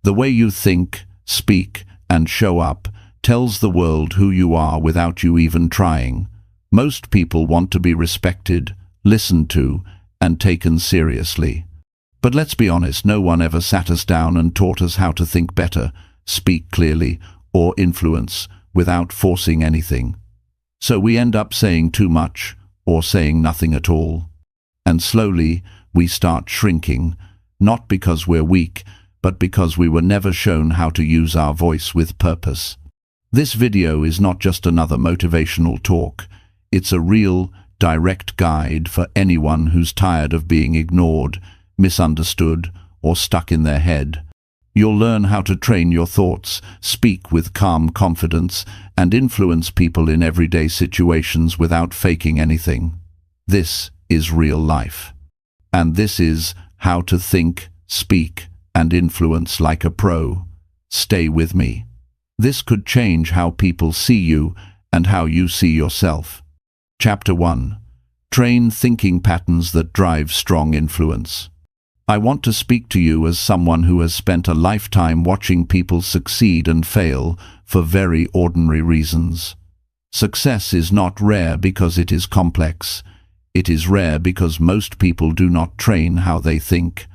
The way you think, speak, and show up tells the world who you are without you even trying. Most people want to be respected, listened to, and taken seriously. But let's be honest, no one ever sat us down and taught us how to think better, speak clearly, or influence without forcing anything. So we end up saying too much or saying nothing at all. And slowly we start shrinking, not because we're weak, but because we were never shown how to use our voice with purpose. This video is not just another motivational talk. It's a real, direct guide for anyone who's tired of being ignored, misunderstood, or stuck in their head. You'll learn how to train your thoughts, speak with calm confidence, and influence people in everyday situations without faking anything. This is real life. And this is how to think, speak, and influence like a pro. Stay with me. This could change how people see you and how you see yourself. Chapter 1. Train thinking patterns that drive strong influence. I want to speak to you as someone who has spent a lifetime watching people succeed and fail for very ordinary reasons. Success is not rare because it is complex. It is rare because most people do not train how they think.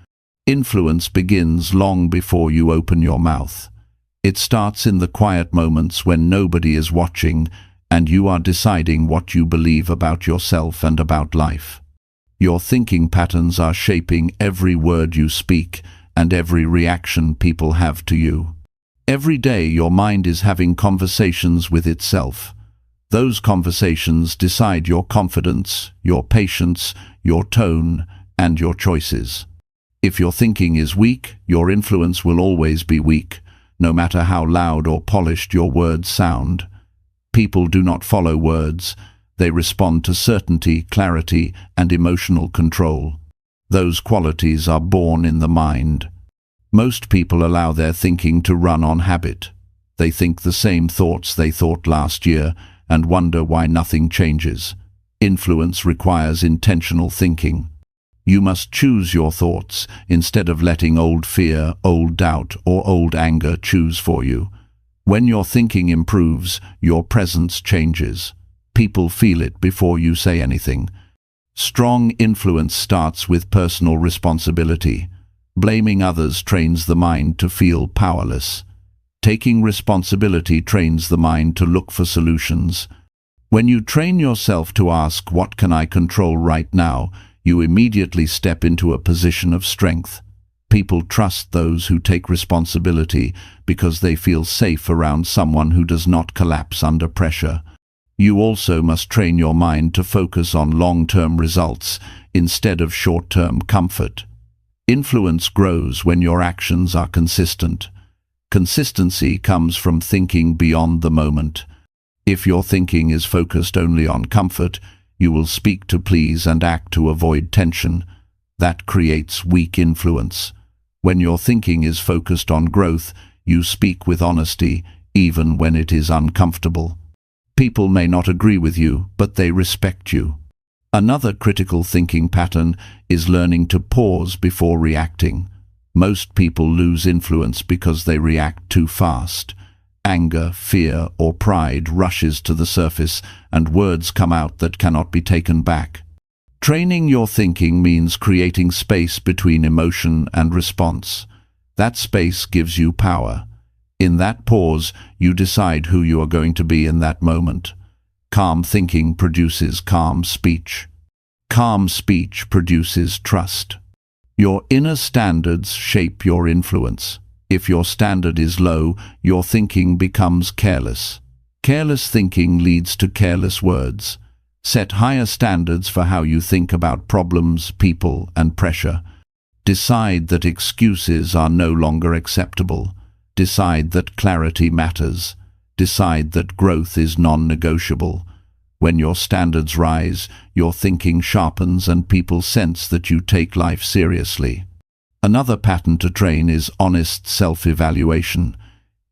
Influence begins long before you open your mouth. It starts in the quiet moments when nobody is watching and you are deciding what you believe about yourself and about life. Your thinking patterns are shaping every word you speak and every reaction people have to you. Every day your mind is having conversations with itself. Those conversations decide your confidence, your patience, your tone, and your choices. If your thinking is weak, your influence will always be weak, no matter how loud or polished your words sound. People do not follow words. They respond to certainty, clarity, and emotional control. Those qualities are born in the mind. Most people allow their thinking to run on habit. They think the same thoughts they thought last year and wonder why nothing changes. Influence requires intentional thinking. You must choose your thoughts instead of letting old fear, old doubt, or old anger choose for you. When your thinking improves, your presence changes. People feel it before you say anything. Strong influence starts with personal responsibility. Blaming others trains the mind to feel powerless. Taking responsibility trains the mind to look for solutions. When you train yourself to ask, "What can I control right now?" you immediately step into a position of strength. People trust those who take responsibility because they feel safe around someone who does not collapse under pressure. You also must train your mind to focus on long-term results instead of short-term comfort. Influence grows when your actions are consistent. Consistency comes from thinking beyond the moment. If your thinking is focused only on comfort, you will speak to please and act to avoid tension. That creates weak influence. When your thinking is focused on growth, you speak with honesty, even when it is uncomfortable. People may not agree with you, but they respect you. Another critical thinking pattern is learning to pause before reacting. Most people lose influence because they react too fast. Anger, fear, or pride rushes to the surface, and words come out that cannot be taken back. Training your thinking means creating space between emotion and response. That space gives you power. In that pause, you decide who you are going to be in that moment. Calm thinking produces calm speech. Calm speech produces trust. Your inner standards shape your influence. If your standard is low, your thinking becomes careless. Careless thinking leads to careless words. Set higher standards for how you think about problems, people, and pressure. Decide that excuses are no longer acceptable. Decide that clarity matters. Decide that growth is non-negotiable. When your standards rise, your thinking sharpens and people sense that you take life seriously. Another pattern to train is honest self-evaluation.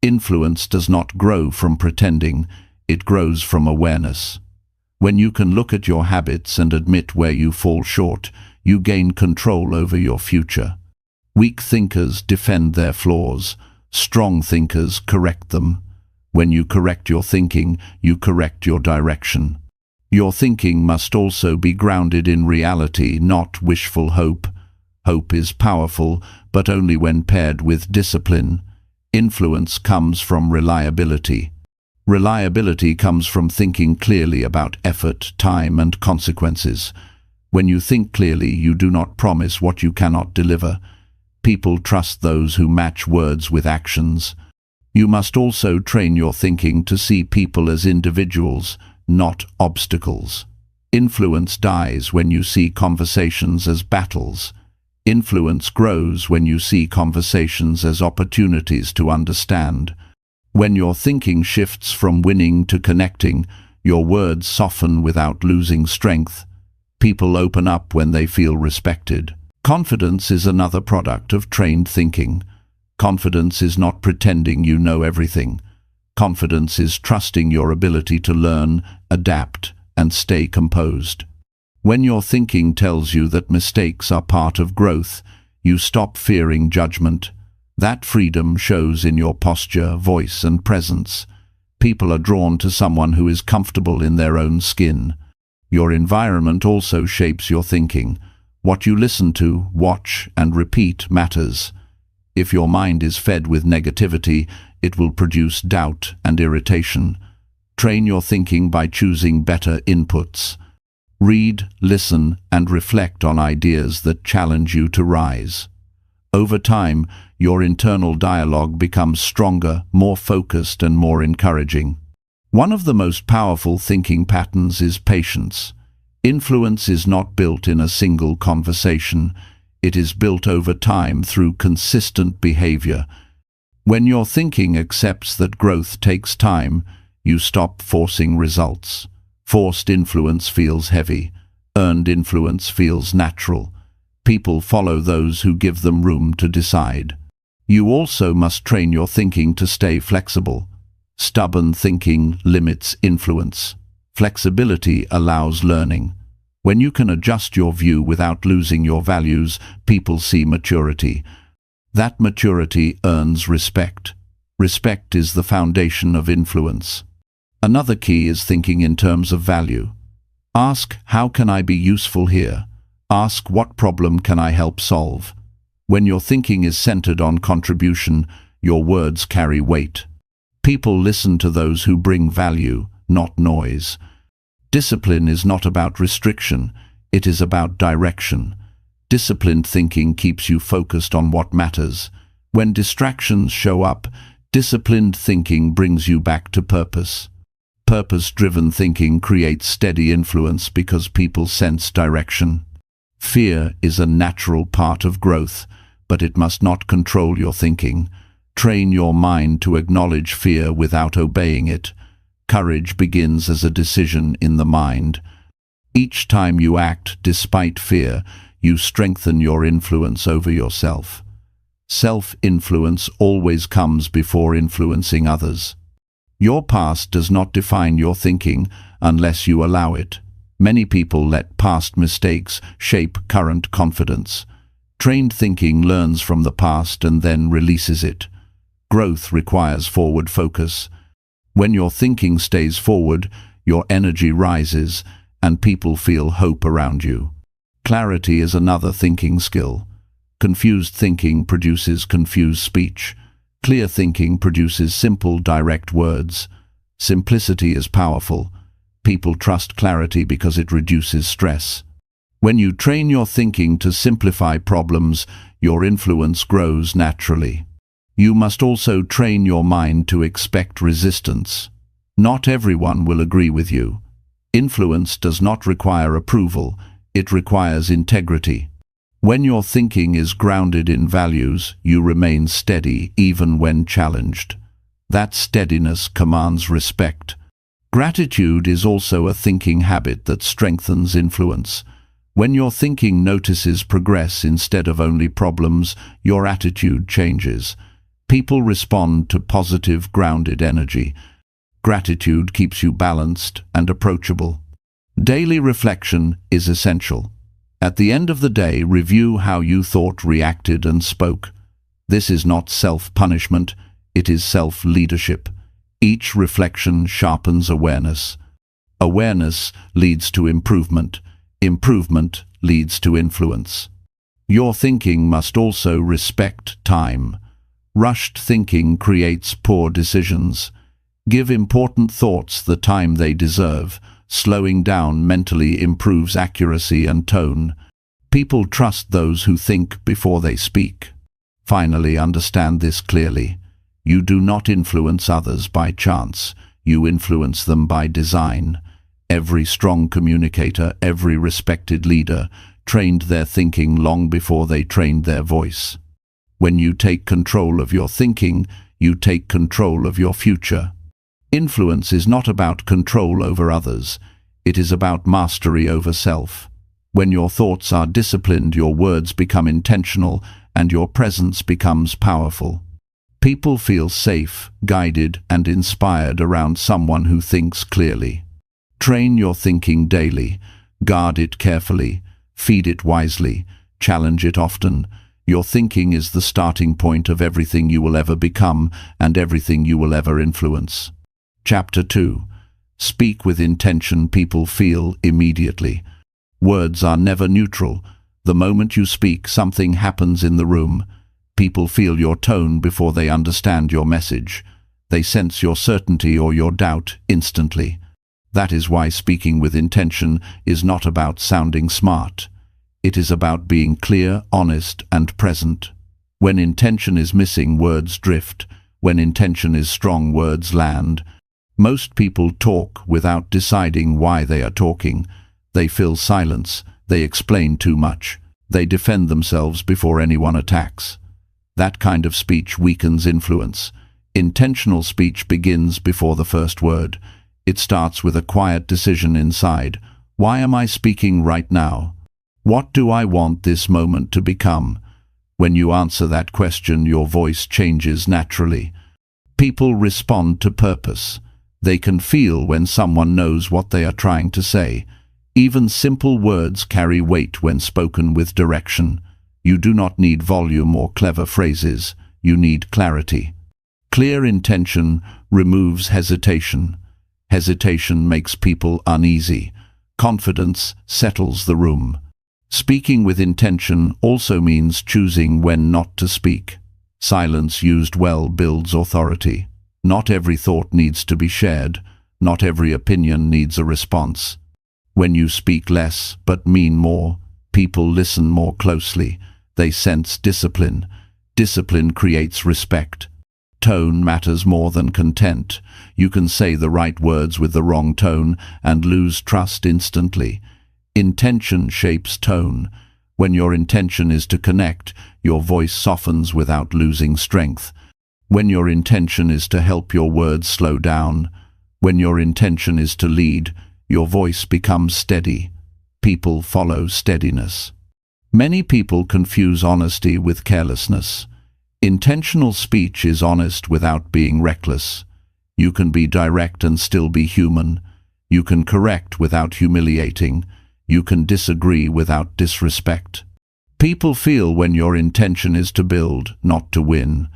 Influence does not grow from pretending, it grows from awareness. When you can look at your habits and admit where you fall short, you gain control over your future. Weak thinkers defend their flaws. Strong thinkers correct them. When you correct your thinking, you correct your direction. Your thinking must also be grounded in reality, not wishful hope. Hope is powerful, but only when paired with discipline. Influence comes from reliability. Reliability comes from thinking clearly about effort, time, and consequences. When you think clearly, you do not promise what you cannot deliver. People trust those who match words with actions. You must also train your thinking to see people as individuals, not obstacles. Influence dies when you see conversations as battles. Influence grows when you see conversations as opportunities to understand. When your thinking shifts from winning to connecting, your words soften without losing strength. People open up when they feel respected. Confidence is another product of trained thinking. Confidence is not pretending you know everything. Confidence is trusting your ability to learn, adapt, and stay composed. When your thinking tells you that mistakes are part of growth, you stop fearing judgment. That freedom shows in your posture, voice, and presence. People are drawn to someone who is comfortable in their own skin. Your environment also shapes your thinking. What you listen to, watch, and repeat matters. If your mind is fed with negativity, it will produce doubt and irritation. Train your thinking by choosing better inputs. Read, listen, and reflect on ideas that challenge you to rise. Over time, your internal dialogue becomes stronger, more focused, and more encouraging. One of the most powerful thinking patterns is patience. Influence is not built in a single conversation. It is built over time through consistent behavior. When your thinking accepts that growth takes time, you stop forcing results. Forced influence feels heavy. Earned influence feels natural. People follow those who give them room to decide. You also must train your thinking to stay flexible. Stubborn thinking limits influence. Flexibility allows learning. When you can adjust your view without losing your values, people see maturity. That maturity earns respect. Respect is the foundation of influence. Another key is thinking in terms of value. Ask, how can I be useful here? Ask, what problem can I help solve? When your thinking is centered on contribution, your words carry weight. People listen to those who bring value, not noise. Discipline is not about restriction, it is about direction. Disciplined thinking keeps you focused on what matters. When distractions show up, disciplined thinking brings you back to purpose. Purpose-driven thinking creates steady influence because people sense direction. Fear is a natural part of growth, but it must not control your thinking. Train your mind to acknowledge fear without obeying it. Courage begins as a decision in the mind. Each time you act despite fear, you strengthen your influence over yourself. Self-influence always comes before influencing others. Your past does not define your thinking unless you allow it. Many people let past mistakes shape current confidence. Trained thinking learns from the past and then releases it. Growth requires forward focus. When your thinking stays forward, your energy rises and people feel hope around you. Clarity is another thinking skill. Confused thinking produces confused speech. Clear thinking produces simple, direct words. Simplicity is powerful. People trust clarity because it reduces stress. When you train your thinking to simplify problems, your influence grows naturally. You must also train your mind to expect resistance. Not everyone will agree with you. Influence does not require approval, it requires integrity. When your thinking is grounded in values, you remain steady even when challenged. That steadiness commands respect. Gratitude is also a thinking habit that strengthens influence. When your thinking notices progress instead of only problems, your attitude changes. People respond to positive, grounded energy. Gratitude keeps you balanced and approachable. Daily reflection is essential. At the end of the day, review how you thought, reacted, and spoke. This is not self-punishment, it is self-leadership. Each reflection sharpens awareness. Awareness leads to improvement. Improvement leads to influence. Your thinking must also respect time. Rushed thinking creates poor decisions. Give important thoughts the time they deserve. Slowing down mentally improves accuracy and tone. People trust those who think before they speak. Finally, understand this clearly. You do not influence others by chance. You influence them by design. Every strong communicator, every respected leader, trained their thinking long before they trained their voice. When you take control of your thinking, you take control of your future. Influence is not about control over others. It is about mastery over self. When your thoughts are disciplined, your words become intentional and your presence becomes powerful. People feel safe, guided, and inspired around someone who thinks clearly. Train your thinking daily. Guard it carefully. Feed it wisely. Challenge it often. Your thinking is the starting point of everything you will ever become and everything you will ever influence. Chapter 2. Speak with intention. People feel immediately. Words are never neutral. The moment you speak, something happens in the room. People feel your tone before they understand your message. They sense your certainty or your doubt instantly. That is why speaking with intention is not about sounding smart. It is about being clear, honest, and present. When intention is missing, words drift. When intention is strong, words land. Most people talk without deciding why they are talking. They fill silence. They explain too much. They defend themselves before anyone attacks. That kind of speech weakens influence. Intentional speech begins before the first word. It starts with a quiet decision inside. Why am I speaking right now? What do I want this moment to become? When you answer that question, your voice changes naturally. People respond to purpose. They can feel when someone knows what they are trying to say. Even simple words carry weight when spoken with direction. You do not need volume or clever phrases. You need clarity. Clear intention removes hesitation. Hesitation makes people uneasy. Confidence settles the room. Speaking with intention also means choosing when not to speak. Silence used well builds authority. Not every thought needs to be shared. Not every opinion needs a response. When you speak less but mean more, people listen more closely. They sense discipline. Discipline creates respect. Tone matters more than content. You can say the right words with the wrong tone and lose trust instantly. Intention shapes tone. When your intention is to connect, your voice softens without losing strength. When your intention is to help, your words slow down. When your intention is to lead, your voice becomes steady. People follow steadiness. Many people confuse honesty with carelessness. Intentional speech is honest without being reckless. You can be direct and still be human. You can correct without humiliating. You can disagree without disrespect. People feel when your intention is to build, not to win.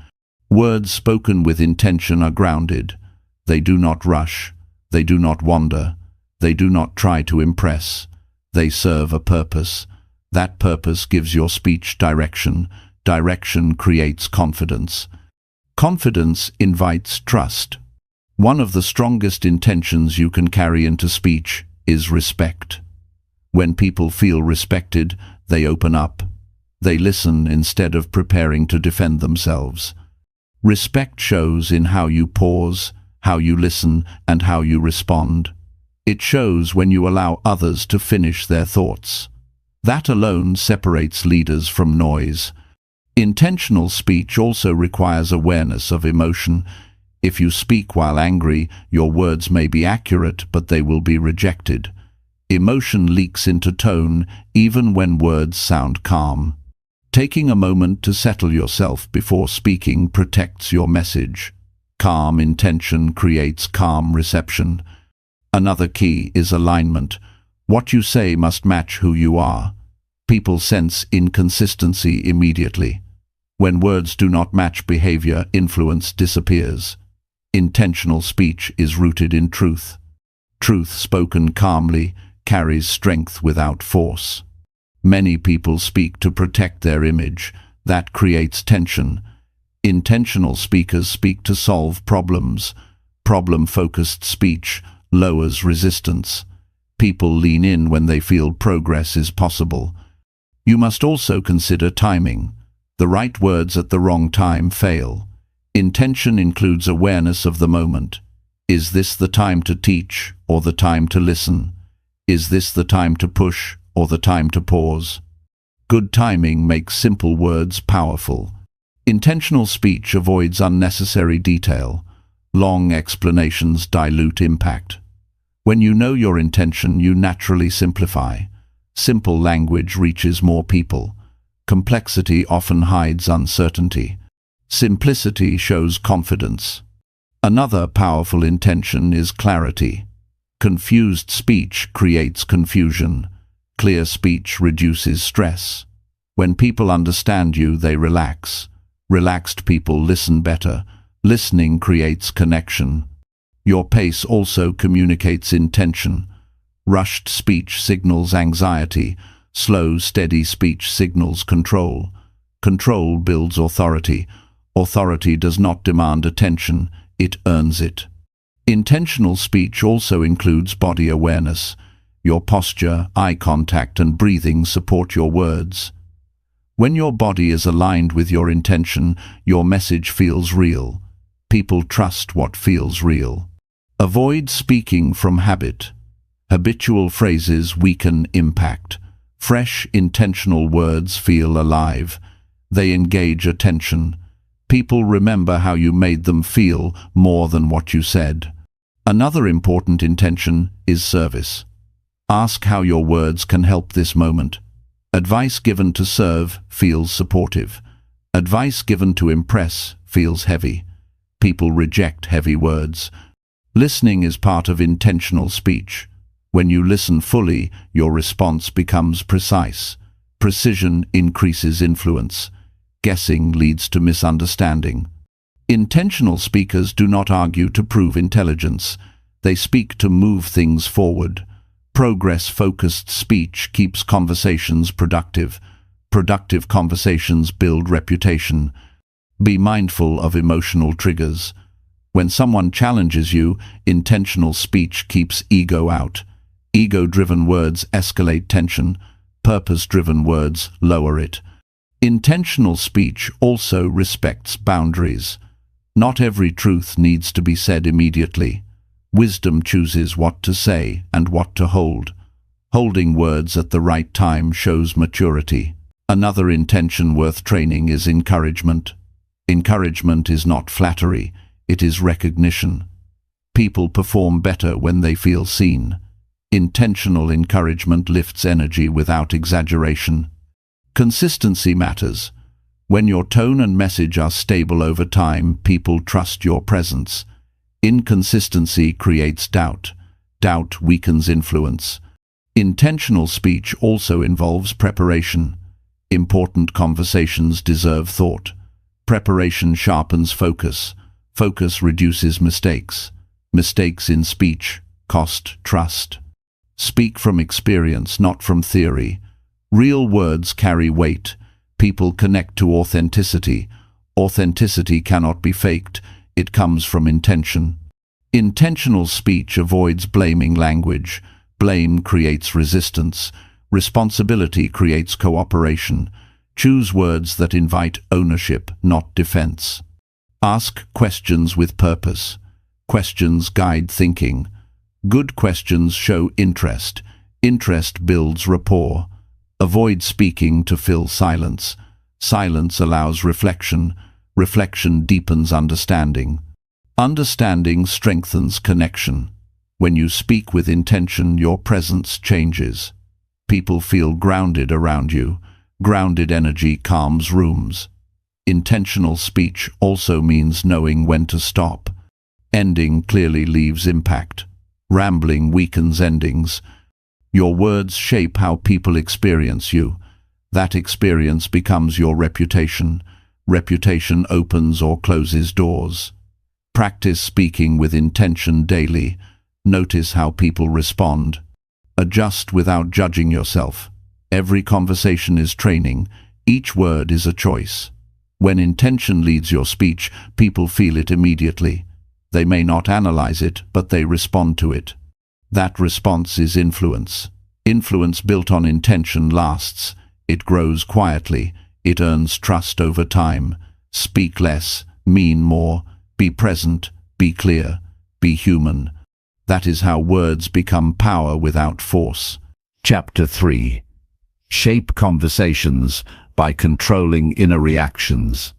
Words spoken with intention are grounded. They do not rush. They do not wander. They do not try to impress. They serve a purpose. That purpose gives your speech direction. Direction creates confidence. Confidence invites trust. One of the strongest intentions you can carry into speech is respect. When people feel respected, they open up. They listen instead of preparing to defend themselves. Respect shows in how you pause, how you listen, and how you respond. It shows when you allow others to finish their thoughts. That alone separates leaders from noise. Intentional speech also requires awareness of emotion. If you speak while angry, your words may be accurate, but they will be rejected. Emotion leaks into tone, even when words sound calm. Taking a moment to settle yourself before speaking protects your message. Calm intention creates calm reception. Another key is alignment. What you say must match who you are. People sense inconsistency immediately. When words do not match behavior, influence disappears. Intentional speech is rooted in truth. Truth spoken calmly carries strength without force. Many people speak to protect their image. That creates tension. Intentional speakers speak to solve problems. Problem-focused speech lowers resistance. People lean in when they feel progress is possible. You must also consider timing. The right words at the wrong time fail. Intention includes awareness of the moment. Is this the time to teach or the time to listen? Is this the time to push or the time to pause? Good timing makes simple words powerful. Intentional speech avoids unnecessary detail. Long explanations dilute impact. When you know your intention, you naturally simplify. Simple language reaches more people. Complexity often hides uncertainty. Simplicity shows confidence. Another powerful intention is clarity. Confused speech creates confusion. Clear speech reduces stress. When people understand you, they relax. Relaxed people listen better. Listening creates connection. Your pace also communicates intention. Rushed speech signals anxiety. Slow, steady speech signals control. Control builds authority. Authority does not demand attention, it earns it. Intentional speech also includes body awareness. Your posture, eye contact, and breathing support your words. When your body is aligned with your intention, your message feels real. People trust what feels real. Avoid speaking from habit. Habitual phrases weaken impact. Fresh, intentional words feel alive. They engage attention. People remember how you made them feel more than what you said. Another important intention is service. Ask how your words can help this moment. Advice given to serve feels supportive. Advice given to impress feels heavy. People reject heavy words. Listening is part of intentional speech. When you listen fully, your response becomes precise. Precision increases influence. Guessing leads to misunderstanding. Intentional speakers do not argue to prove intelligence. They speak to move things forward. Progress-focused speech keeps conversations productive. Productive conversations build reputation. Be mindful of emotional triggers. When someone challenges you, intentional speech keeps ego out. Ego-driven words escalate tension. Purpose-driven words lower it. Intentional speech also respects boundaries. Not every truth needs to be said immediately. Wisdom chooses what to say and what to hold. Holding words at the right time shows maturity. Another intention worth training is encouragement. Encouragement is not flattery, it is recognition. People perform better when they feel seen. Intentional encouragement lifts energy without exaggeration. Consistency matters. When your tone and message are stable over time, people trust your presence. Inconsistency creates doubt. Doubt weakens influence. Intentional speech also involves preparation. Important conversations deserve thought. Preparation sharpens focus. Focus reduces mistakes. Mistakes in speech cost trust. Speak from experience, not from theory. Real words carry weight. People connect to authenticity. Authenticity cannot be faked. It comes from intention. Intentional speech avoids blaming language. Blame creates resistance. Responsibility creates cooperation. Choose words that invite ownership, not defense. Ask questions with purpose. Questions guide thinking. Good questions show interest. Interest builds rapport. Avoid speaking to fill silence. Silence allows reflection. Reflection deepens understanding. Understanding strengthens connection. When you speak with intention, your presence changes. People feel grounded around you. Grounded energy calms rooms. Intentional speech also means knowing when to stop. Ending clearly leaves impact. Rambling weakens endings. Your words shape how people experience you. That experience becomes your reputation. Reputation opens or closes doors. Practice speaking with intention daily. Notice how people respond. Adjust without judging yourself. Every conversation is training. Each word is a choice. When intention leads your speech, people feel it immediately. They may not analyze it, but they respond to it. That response is influence. Influence built on intention lasts. It grows quietly. It earns trust over time. Speak less, mean more. Be present, be clear, be human. That is how words become power without force. Chapter 3. Shape conversations by controlling inner reactions.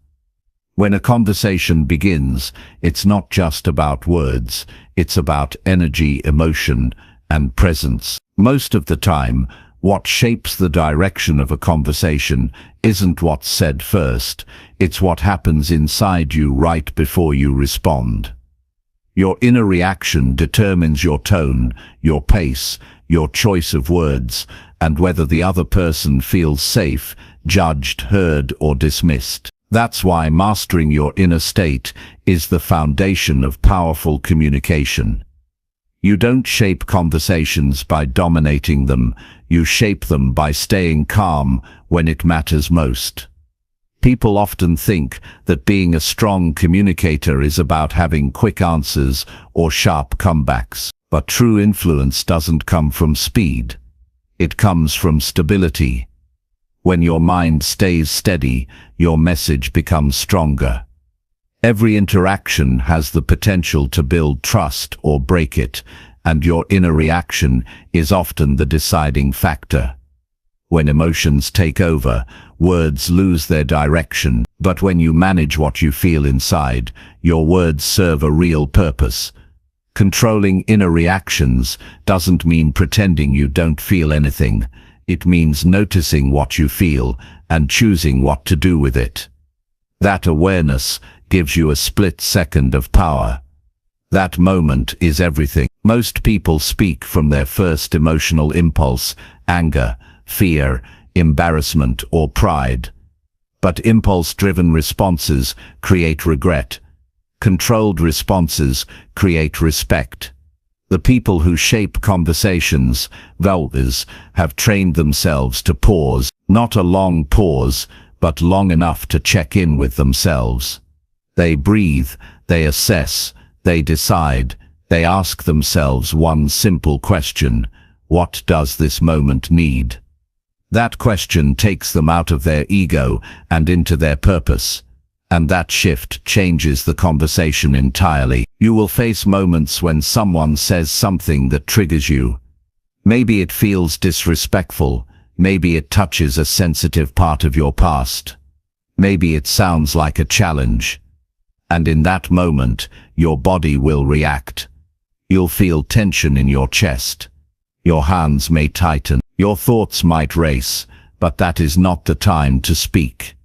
When a conversation begins, it's not just about words, it's about energy, emotion, and presence. Most of the time, what shapes the direction of a conversation isn't what's said first, it's what happens inside you right before you respond. Your inner reaction determines your tone, your pace, your choice of words, and whether the other person feels safe, judged, heard, or dismissed. That's why mastering your inner state is the foundation of powerful communication. You don't shape conversations by dominating them, you shape them by staying calm when it matters most. People often think that being a strong communicator is about having quick answers or sharp comebacks. But true influence doesn't come from speed. It comes from stability. When your mind stays steady, your message becomes stronger. Every interaction has the potential to build trust or break it, and your inner reaction is often the deciding factor. When emotions take over, words lose their direction, but when you manage what you feel inside, your words serve a real purpose. Controlling inner reactions doesn't mean pretending you don't feel anything. It means noticing what you feel and choosing what to do with it. That awareness gives you a split second of power. That moment is everything. Most people speak from their first emotional impulse, anger, fear, embarrassment, or pride. But impulse-driven responses create regret. Controlled responses create respect. The people who shape conversations, valves, have trained themselves to pause, not a long pause, but long enough to check in with themselves. They breathe, they assess, they decide, they ask themselves one simple question: what does this moment need? That question takes them out of their ego and into their purpose. And that shift changes the conversation entirely. You will face moments when someone says something that triggers you. Maybe it feels disrespectful, maybe it touches a sensitive part of your past. Maybe it sounds like a challenge. And in that moment, your body will react. You'll feel tension in your chest. Your hands may tighten, your thoughts might race, but that is not the time to speak.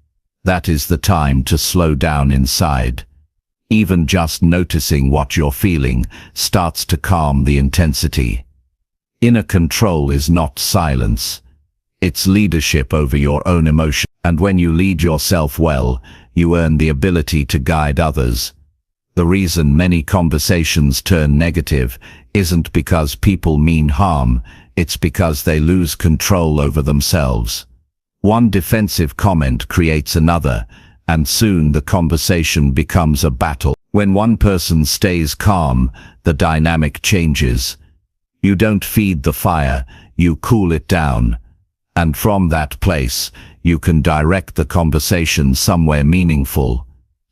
That is the time to slow down inside. Even just noticing what you're feeling starts to calm the intensity. Inner control is not silence. It's leadership over your own emotion. And when you lead yourself well, you earn the ability to guide others. The reason many conversations turn negative isn't because people mean harm, it's because they lose control over themselves. One defensive comment creates another, and soon the conversation becomes a battle. When one person stays calm, the dynamic changes. You don't feed the fire, you cool it down. And from that place, you can direct the conversation somewhere meaningful.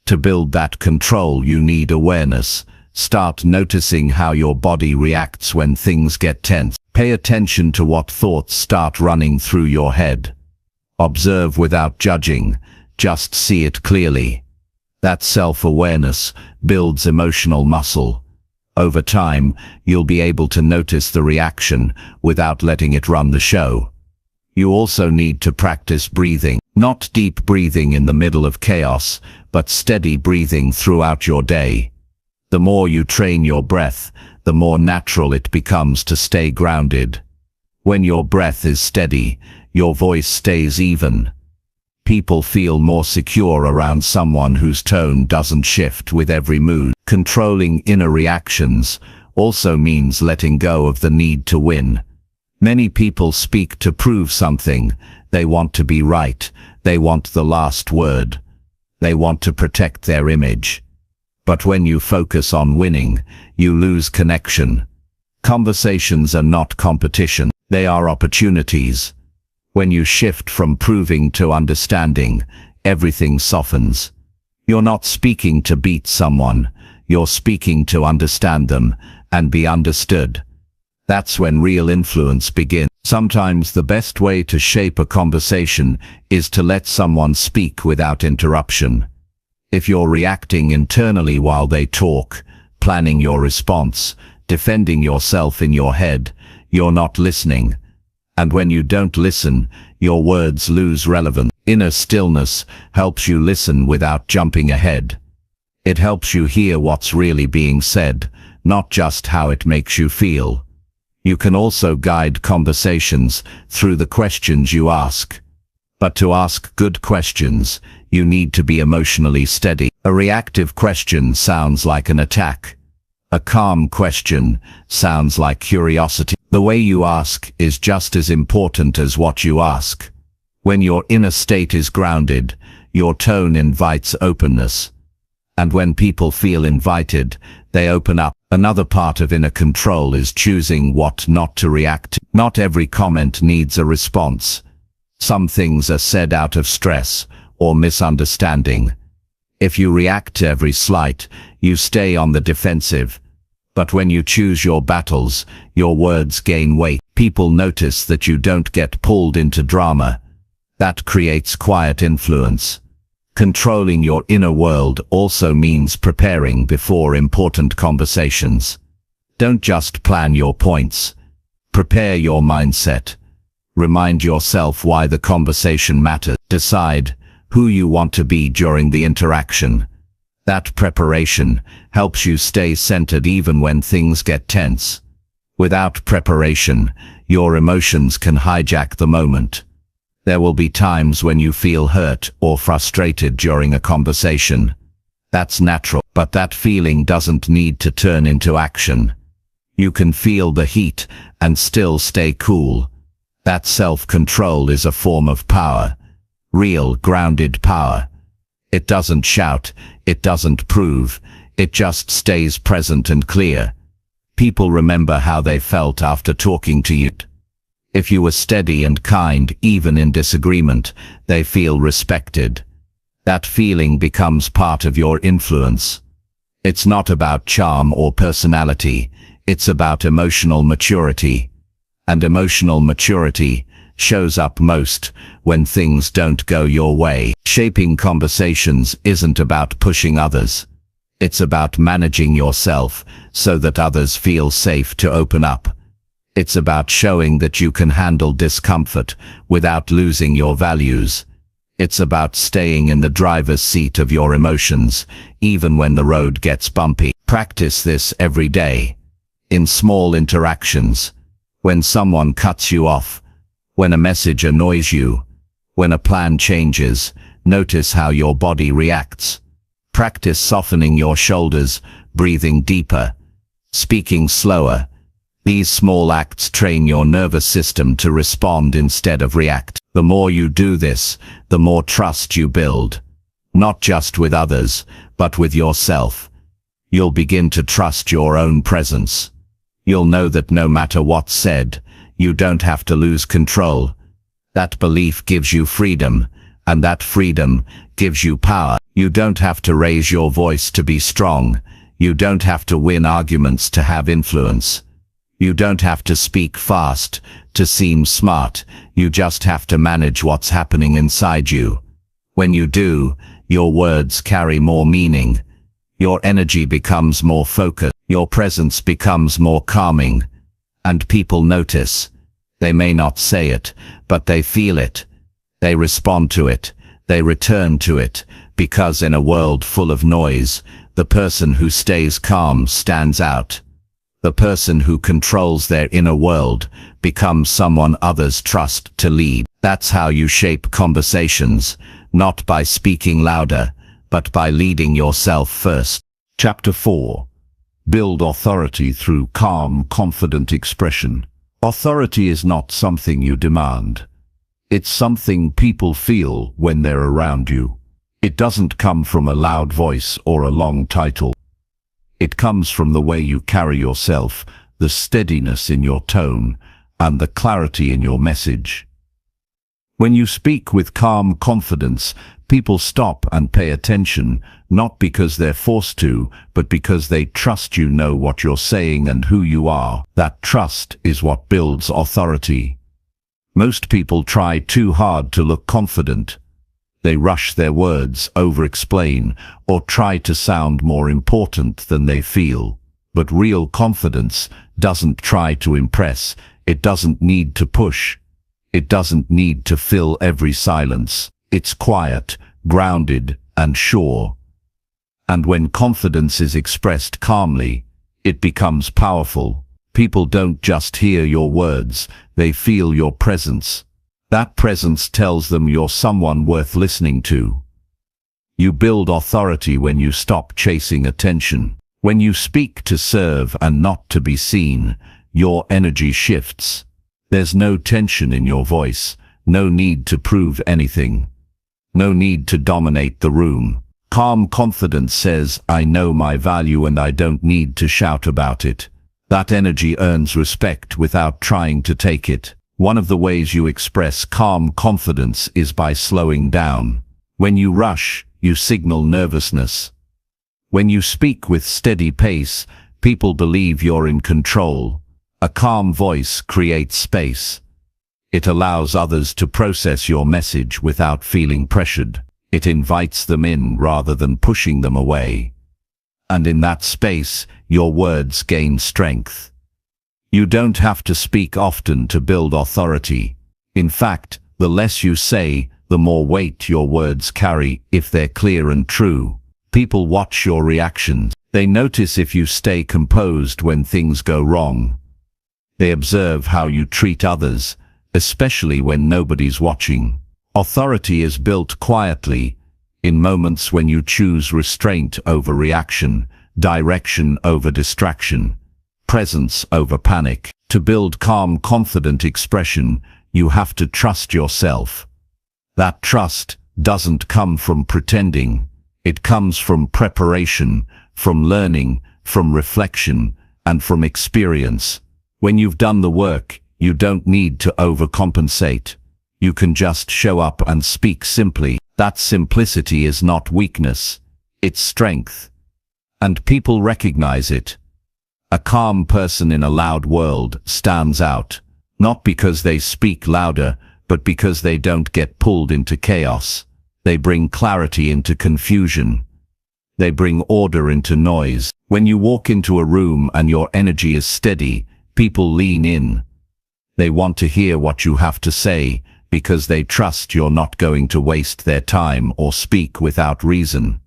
To build that control, you need awareness. Start noticing how your body reacts when things get tense. Pay attention to what thoughts start running through your head. Observe without judging, just see it clearly. That self-awareness builds emotional muscle. Over time, you'll be able to notice the reaction without letting it run the show. You also need to practice breathing. Not deep breathing in the middle of chaos, but steady breathing throughout your day. The more you train your breath, the more natural it becomes to stay grounded. When your breath is steady, your voice stays even. People feel more secure around someone whose tone doesn't shift with every mood. Controlling inner reactions also means letting go of the need to win. Many people speak to prove something. They want to be right. They want the last word. They want to protect their image. But when you focus on winning, you lose connection. Conversations are not competition. They are opportunities. When you shift from proving to understanding, everything softens. You're not speaking to beat someone. You're speaking to understand them and be understood. That's when real influence begins. Sometimes the best way to shape a conversation is to let someone speak without interruption. If you're reacting internally while they talk, planning your response, defending yourself in your head, you're not listening. And when you don't listen, your words lose relevance. Inner stillness helps you listen without jumping ahead. It helps you hear what's really being said, not just how it makes you feel. You can also guide conversations through the questions you ask. But to ask good questions, you need to be emotionally steady. A reactive question sounds like an attack. A calm question sounds like curiosity. The way you ask is just as important as what you ask. When your inner state is grounded, your tone invites openness. And when people feel invited, they open up. Another part of inner control is choosing what not to react to. Not every comment needs a response. Some things are said out of stress or misunderstanding. If you react to every slight, you stay on the defensive. But when you choose your battles, your words gain weight. People notice that you don't get pulled into drama. That creates quiet influence. Controlling your inner world also means preparing before important conversations. Don't just plan your points. Prepare your mindset. Remind yourself why the conversation matters. Decide who you want to be during the interaction. That preparation helps you stay centered even when things get tense. Without preparation, your emotions can hijack the moment. There will be times when you feel hurt or frustrated during a conversation. That's natural, but that feeling doesn't need to turn into action. You can feel the heat and still stay cool. That self-control is a form of power. Real, grounded power. It doesn't shout, it doesn't prove, it just stays present and clear. People remember how they felt after talking to you. If you were steady and kind, even in disagreement, they feel respected. That feeling becomes part of your influence. It's not about charm or personality, it's about emotional maturity. And emotional maturity shows up most when things don't go your way. Shaping conversations isn't about pushing others. It's about managing yourself so that others feel safe to open up. It's about showing that you can handle discomfort without losing your values. It's about staying in the driver's seat of your emotions, even when the road gets bumpy. Practice this every day. In small interactions. When someone cuts you off. When a message annoys you. When a plan changes, notice how your body reacts. Practice softening your shoulders, breathing deeper, speaking slower. These small acts train your nervous system to respond instead of react. The more you do this, the more trust you build. Not just with others, but with yourself. You'll begin to trust your own presence. You'll know that no matter what's said, you don't have to lose control. That belief gives you freedom, and that freedom gives you power. You don't have to raise your voice to be strong. You don't have to win arguments to have influence. You don't have to speak fast to seem smart. You just have to manage what's happening inside you. When you do, your words carry more meaning. Your energy becomes more focused. Your presence becomes more calming. And people notice. They may not say it, but they feel it. They respond to it. They return to it, because in a world full of noise, the person who stays calm stands out. The person who controls their inner world becomes someone others trust to lead. That's how you shape conversations, not by speaking louder, but by leading yourself first. Chapter 4. Build authority through calm, confident expression. Authority is not something you demand. It's something people feel when they're around you. It doesn't come from a loud voice or a long title. It comes from the way you carry yourself, the steadiness in your tone, and the clarity in your message. When you speak with calm confidence, people stop and pay attention, not because they're forced to, but because they trust you know what you're saying and who you are. That trust is what builds authority. Most people try too hard to look confident. They rush their words, over-explain, or try to sound more important than they feel. But real confidence doesn't try to impress. It doesn't need to push. It doesn't need to fill every silence. It's quiet, grounded, and sure. And when confidence is expressed calmly, it becomes powerful. People don't just hear your words, they feel your presence. That presence tells them you're someone worth listening to. You build authority when you stop chasing attention. When you speak to serve and not to be seen, your energy shifts. There's no tension in your voice, no need to prove anything, no need to dominate the room. Calm confidence says, I know my value and I don't need to shout about it. That energy earns respect without trying to take it. One of the ways you express calm confidence is by slowing down. When you rush, you signal nervousness. When you speak with steady pace, people believe you're in control. A calm voice creates space. It allows others to process your message without feeling pressured. It invites them in rather than pushing them away. And in that space, your words gain strength. You don't have to speak often to build authority. In fact, the less you say, the more weight your words carry if they're clear and true. People watch your reactions. They notice if you stay composed when things go wrong. They observe how you treat others, especially when nobody's watching. Authority is built quietly, in moments when you choose restraint over reaction, direction over distraction, presence over panic. To build calm, confident expression, you have to trust yourself. That trust doesn't come from pretending. It comes from preparation, from learning, from reflection, and from experience. When you've done the work, you don't need to overcompensate. You can just show up and speak simply. That simplicity is not weakness, it's strength. And people recognize it. A calm person in a loud world stands out, not because they speak louder, but because they don't get pulled into chaos. They bring clarity into confusion. They bring order into noise. When you walk into a room and your energy is steady, people lean in. They want to hear what you have to say, because they trust you're not going to waste their time or speak without reason.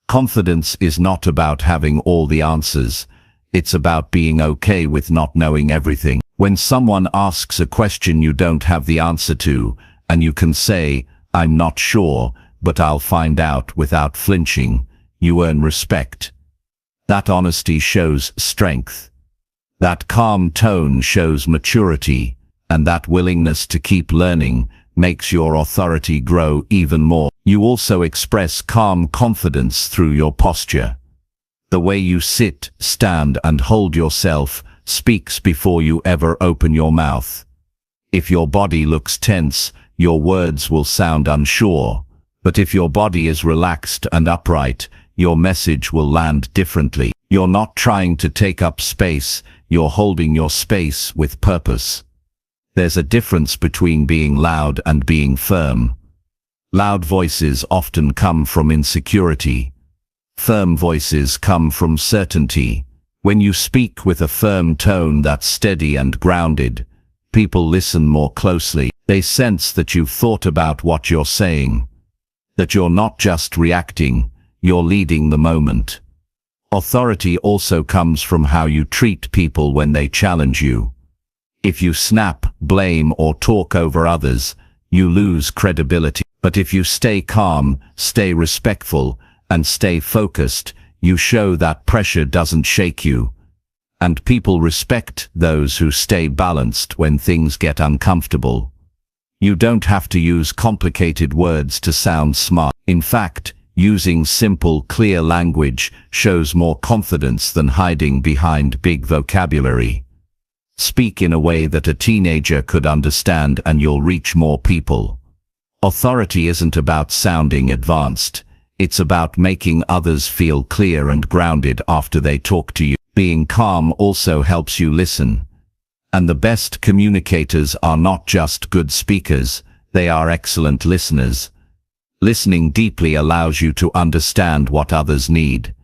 Confidence is not about having all the answers. It's about being okay with not knowing everything. When someone asks a question you don't have the answer to, and you can say, I'm not sure, but I'll find out without flinching, you earn respect. That honesty shows strength. That calm tone shows maturity, and that willingness to keep learning makes your authority grow even more. You also express calm confidence through your posture. The way you sit, stand, and hold yourself speaks before you ever open your mouth. If your body looks tense, your words will sound unsure. But if your body is relaxed and upright, your message will land differently. You're not trying to take up space, you're holding your space with purpose. There's a difference between being loud and being firm. Loud voices often come from insecurity. Firm voices come from certainty. When you speak with a firm tone that's steady and grounded, people listen more closely. They sense that you've thought about what you're saying, that you're not just reacting, you're leading the moment. Authority also comes from how you treat people when they challenge you. If you snap, blame, or talk over others, you lose credibility. But if you stay calm, stay respectful, and stay focused, you show that pressure doesn't shake you. And people respect those who stay balanced when things get uncomfortable. You don't have to use complicated words to sound smart. In fact, using simple, clear language shows more confidence than hiding behind big vocabulary. Speak in a way that a teenager could understand and you'll reach more people. Authority isn't about sounding advanced. It's about making others feel clear and grounded after they talk to you. Being calm also helps you listen. And the best communicators are not just good speakers, they are excellent listeners. Listening deeply allows you to understand what others need.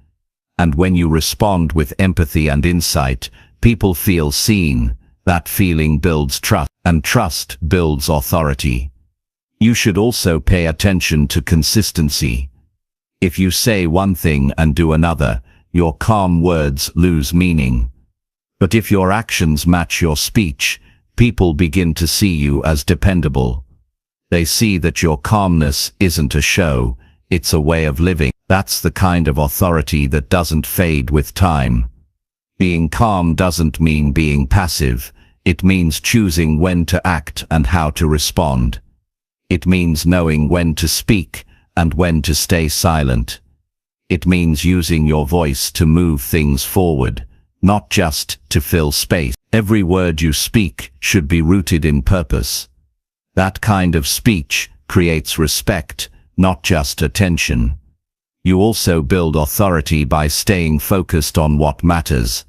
And when you respond with empathy and insight, people feel seen. That feeling builds trust, and trust builds authority. You should also pay attention to consistency. If you say one thing and do another, your calm words lose meaning. But if your actions match your speech, people begin to see you as dependable. They see that your calmness isn't a show, it's a way of living. That's the kind of authority that doesn't fade with time. Being calm doesn't mean being passive. It means choosing when to act and how to respond. It means knowing when to speak and when to stay silent. It means using your voice to move things forward, not just to fill space. Every word you speak should be rooted in purpose. That kind of speech creates respect, not just attention. You also build authority by staying focused on what matters.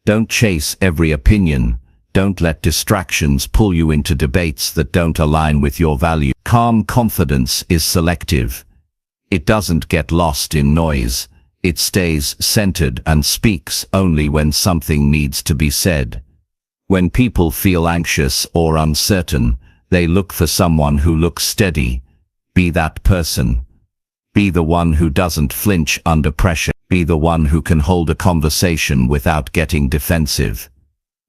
Don't chase every opinion. Don't let distractions pull you into debates that don't align with your value. Calm confidence is selective. It doesn't get lost in noise. It stays centered and speaks only when something needs to be said. When people feel anxious or uncertain, they look for someone who looks steady. Be that person. Be the one who doesn't flinch under pressure. Be the one who can hold a conversation without getting defensive.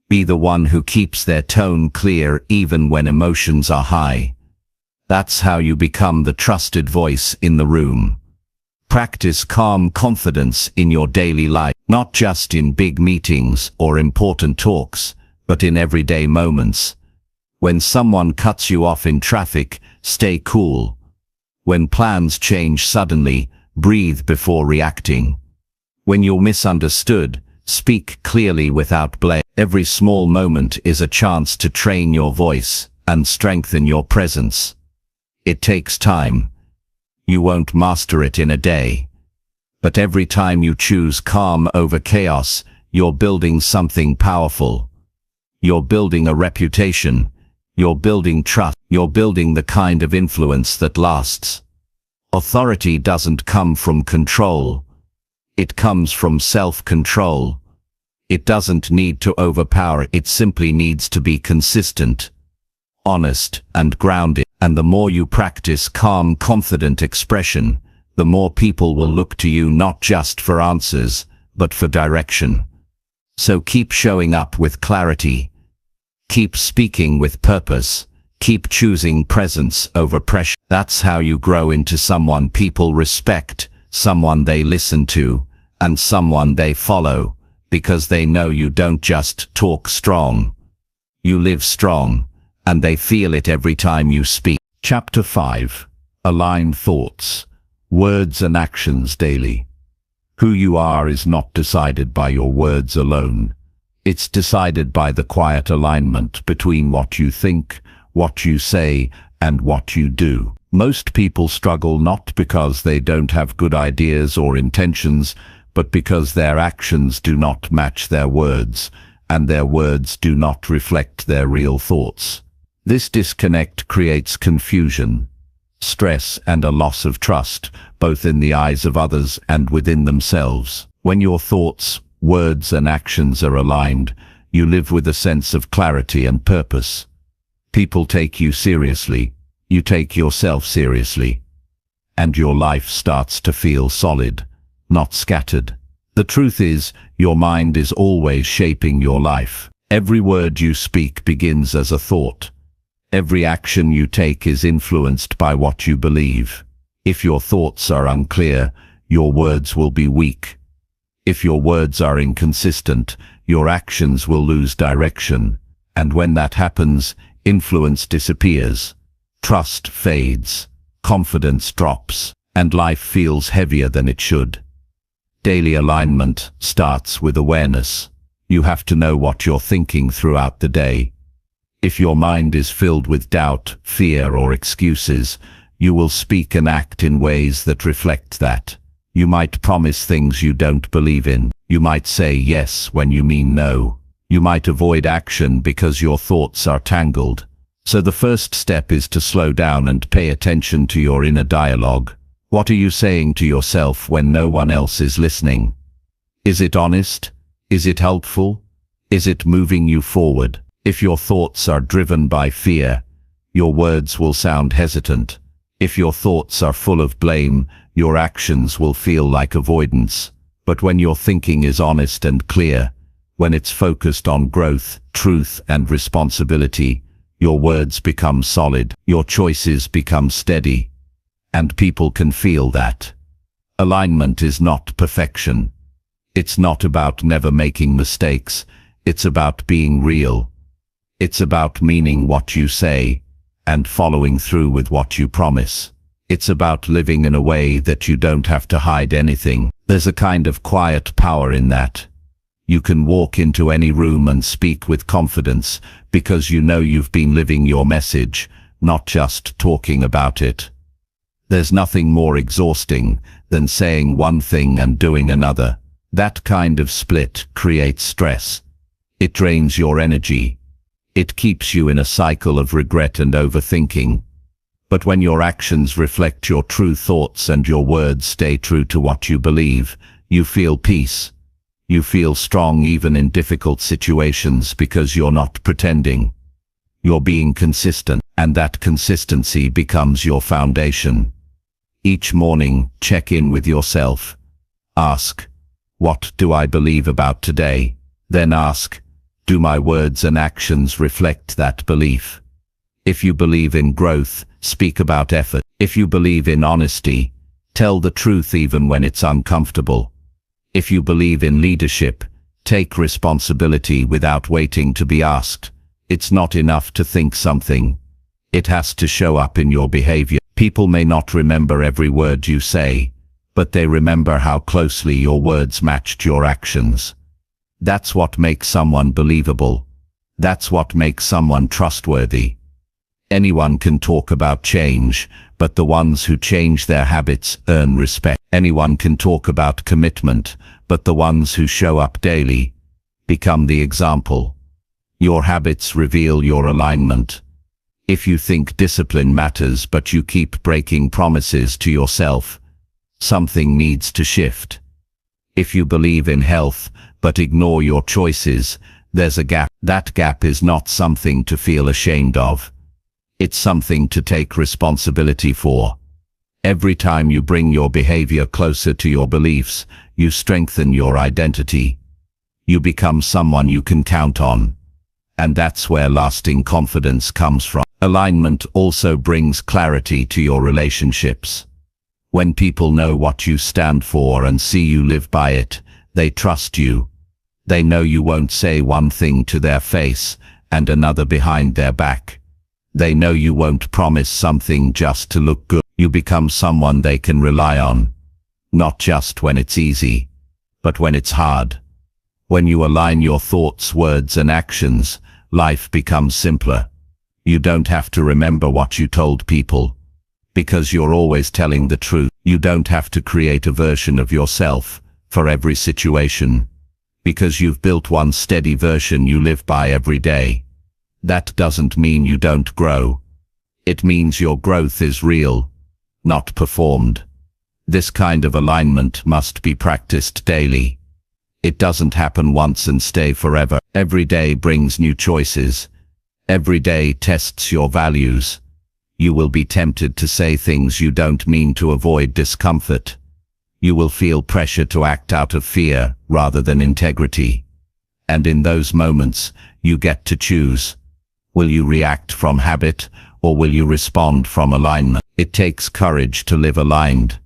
Be the one who keeps their tone clear even when emotions are high. That's how you become the trusted voice in the room. Practice calm confidence in your daily life, not just in big meetings or important talks, but in everyday moments. When someone cuts you off in traffic, stay cool. When plans change suddenly, breathe before reacting. When you're misunderstood, speak clearly without blame. Every small moment is a chance to train your voice and strengthen your presence. It takes time. You won't master it in a day. But every time you choose calm over chaos, you're building something powerful. You're building a reputation. You're building trust. You're building the kind of influence that lasts. Authority doesn't come from control. It comes from self-control. It doesn't need to overpower. It simply needs to be consistent, honest, and grounded. And the more you practice calm, confident expression, the more people will look to you not just for answers, but for direction. So keep showing up with clarity. Keep speaking with purpose. Keep choosing presence over pressure. That's how you grow into someone people respect, someone they listen to, and someone they follow, because they know you don't just talk strong. You live strong, and they feel it every time you speak. Chapter 5. Align thoughts, words and actions daily. Who you are is not decided by your words alone. It's decided by the quiet alignment between what you think, what you say, and what you do. Most people struggle not because they don't have good ideas or intentions, but because their actions do not match their words, and their words do not reflect their real thoughts. This disconnect creates confusion, stress, and a loss of trust, both in the eyes of others and within themselves. When your thoughts, words, and actions are aligned, you live with a sense of clarity and purpose. People take you seriously, you take yourself seriously, and your life starts to feel solid, not scattered. The truth is, your mind is always shaping your life. Every word you speak begins as a thought. Every action you take is influenced by what you believe. If your thoughts are unclear, your words will be weak. If your words are inconsistent, your actions will lose direction. And when that happens, influence disappears. Trust fades. Confidence drops. And life feels heavier than it should. Daily alignment starts with awareness. You have to know what you're thinking throughout the day. If your mind is filled with doubt, fear, or excuses, you will speak and act in ways that reflect that. You might promise things you don't believe in. You might say yes when you mean no. You might avoid action because your thoughts are tangled. So the first step is to slow down and pay attention to your inner dialogue. What are you saying to yourself when no one else is listening? Is it honest? Is it helpful? Is it moving you forward? If your thoughts are driven by fear, your words will sound hesitant. If your thoughts are full of blame, your actions will feel like avoidance. But when your thinking is honest and clear, when it's focused on growth, truth, and responsibility, your words become solid, your choices become steady, and people can feel that. Alignment is not perfection. It's not about never making mistakes. It's about being real. It's about meaning what you say and following through with what you promise. It's about living in a way that you don't have to hide anything. There's a kind of quiet power in that. You can walk into any room and speak with confidence because you know you've been living your message, not just talking about it. There's nothing more exhausting than saying one thing and doing another. That kind of split creates stress. It drains your energy. It keeps you in a cycle of regret and overthinking. But when your actions reflect your true thoughts and your words stay true to what you believe, you feel peace. You feel strong even in difficult situations because you're not pretending. You're being consistent, and that consistency becomes your foundation. Each morning, check in with yourself. Ask, what do I believe about today? Then ask, do my words and actions reflect that belief? If you believe in growth, speak about effort. If you believe in honesty, tell the truth even when it's uncomfortable. If you believe in leadership, take responsibility without waiting to be asked. It's not enough to think something. It has to show up in your behavior. People may not remember every word you say, but they remember how closely your words matched your actions. That's what makes someone believable. That's what makes someone trustworthy. Anyone can talk about change, but the ones who change their habits earn respect. Anyone can talk about commitment, but the ones who show up daily become the example. Your habits reveal your alignment. If you think discipline matters but you keep breaking promises to yourself, something needs to shift. If you believe in health but ignore your choices, there's a gap. That gap is not something to feel ashamed of. It's something to take responsibility for. Every time you bring your behavior closer to your beliefs, you strengthen your identity. You become someone you can count on. And that's where lasting confidence comes from. Alignment also brings clarity to your relationships. When people know what you stand for and see you live by it, they trust you. They know you won't say one thing to their face and another behind their back. They know you won't promise something just to look good. You become someone they can rely on. Not just when it's easy, but when it's hard. When you align your thoughts, words, and actions, life becomes simpler. You don't have to remember what you told people, because you're always telling the truth. You don't have to create a version of yourself for every situation, because you've built one steady version you live by every day. That doesn't mean you don't grow. It means your growth is real, not performed. This kind of alignment must be practiced daily. It doesn't happen once and stay forever. Every day brings new choices. Every day tests your values. You will be tempted to say things you don't mean to avoid discomfort. You will feel pressure to act out of fear rather than integrity. And in those moments, you get to choose. Will you react from habit, or will you respond from alignment? It takes courage to live aligned.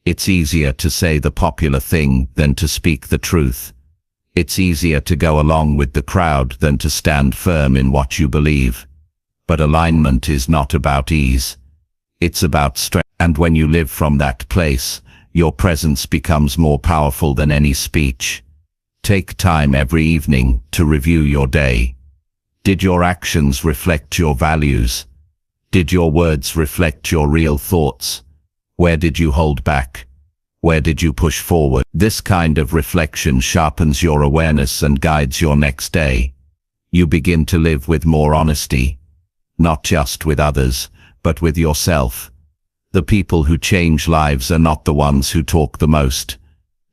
It's easier to say the popular thing than to speak the truth. It's easier to go along with the crowd than to stand firm in what you believe. But alignment is not about ease. It's about strength. And when you live from that place, your presence becomes more powerful than any speech. Take time every evening to review your day. Did your actions reflect your values? Did your words reflect your real thoughts? Where did you hold back? Where did you push forward? This kind of reflection sharpens your awareness and guides your next day. You begin to live with more honesty, not just with others, but with yourself. The people who change lives are not the ones who talk the most.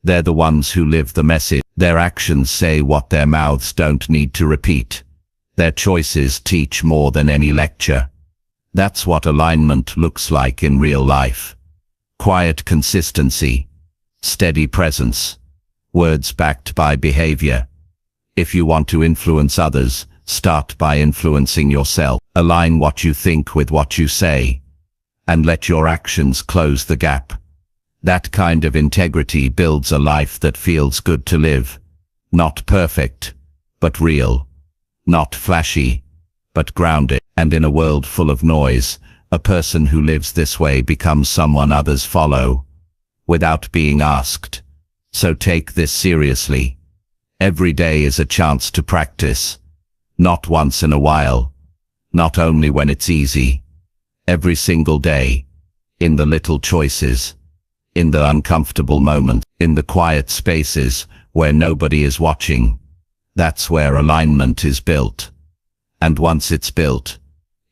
They're the ones who live the message. Their actions say what their mouths don't need to repeat. Their choices teach more than any lecture. That's what alignment looks like in real life. Quiet consistency, steady presence, words backed by behavior. If you want to influence others, start by influencing yourself. Align what you think with what you say, and let your actions close the gap. That kind of integrity builds a life that feels good to live. Not perfect, but real. Not flashy, but grounded. And in a world full of noise, a person who lives this way becomes someone others follow, without being asked. So take this seriously. Every day is a chance to practice. Not once in a while. Not only when it's easy. Every single day. In the little choices. In the uncomfortable moments. In the quiet spaces where nobody is watching. That's where alignment is built. And once it's built,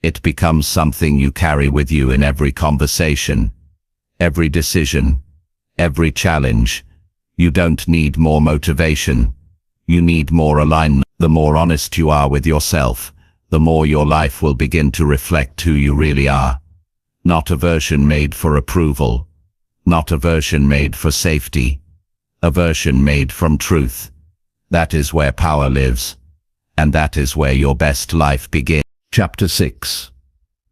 it becomes something you carry with you in every conversation, every decision, every challenge. You don't need more motivation. You need more alignment. The more honest you are with yourself, the more your life will begin to reflect who you really are. Not a version made for approval. Not a version made for safety. A version made from truth. That is where power lives. And that is where your best life begins. Chapter 6.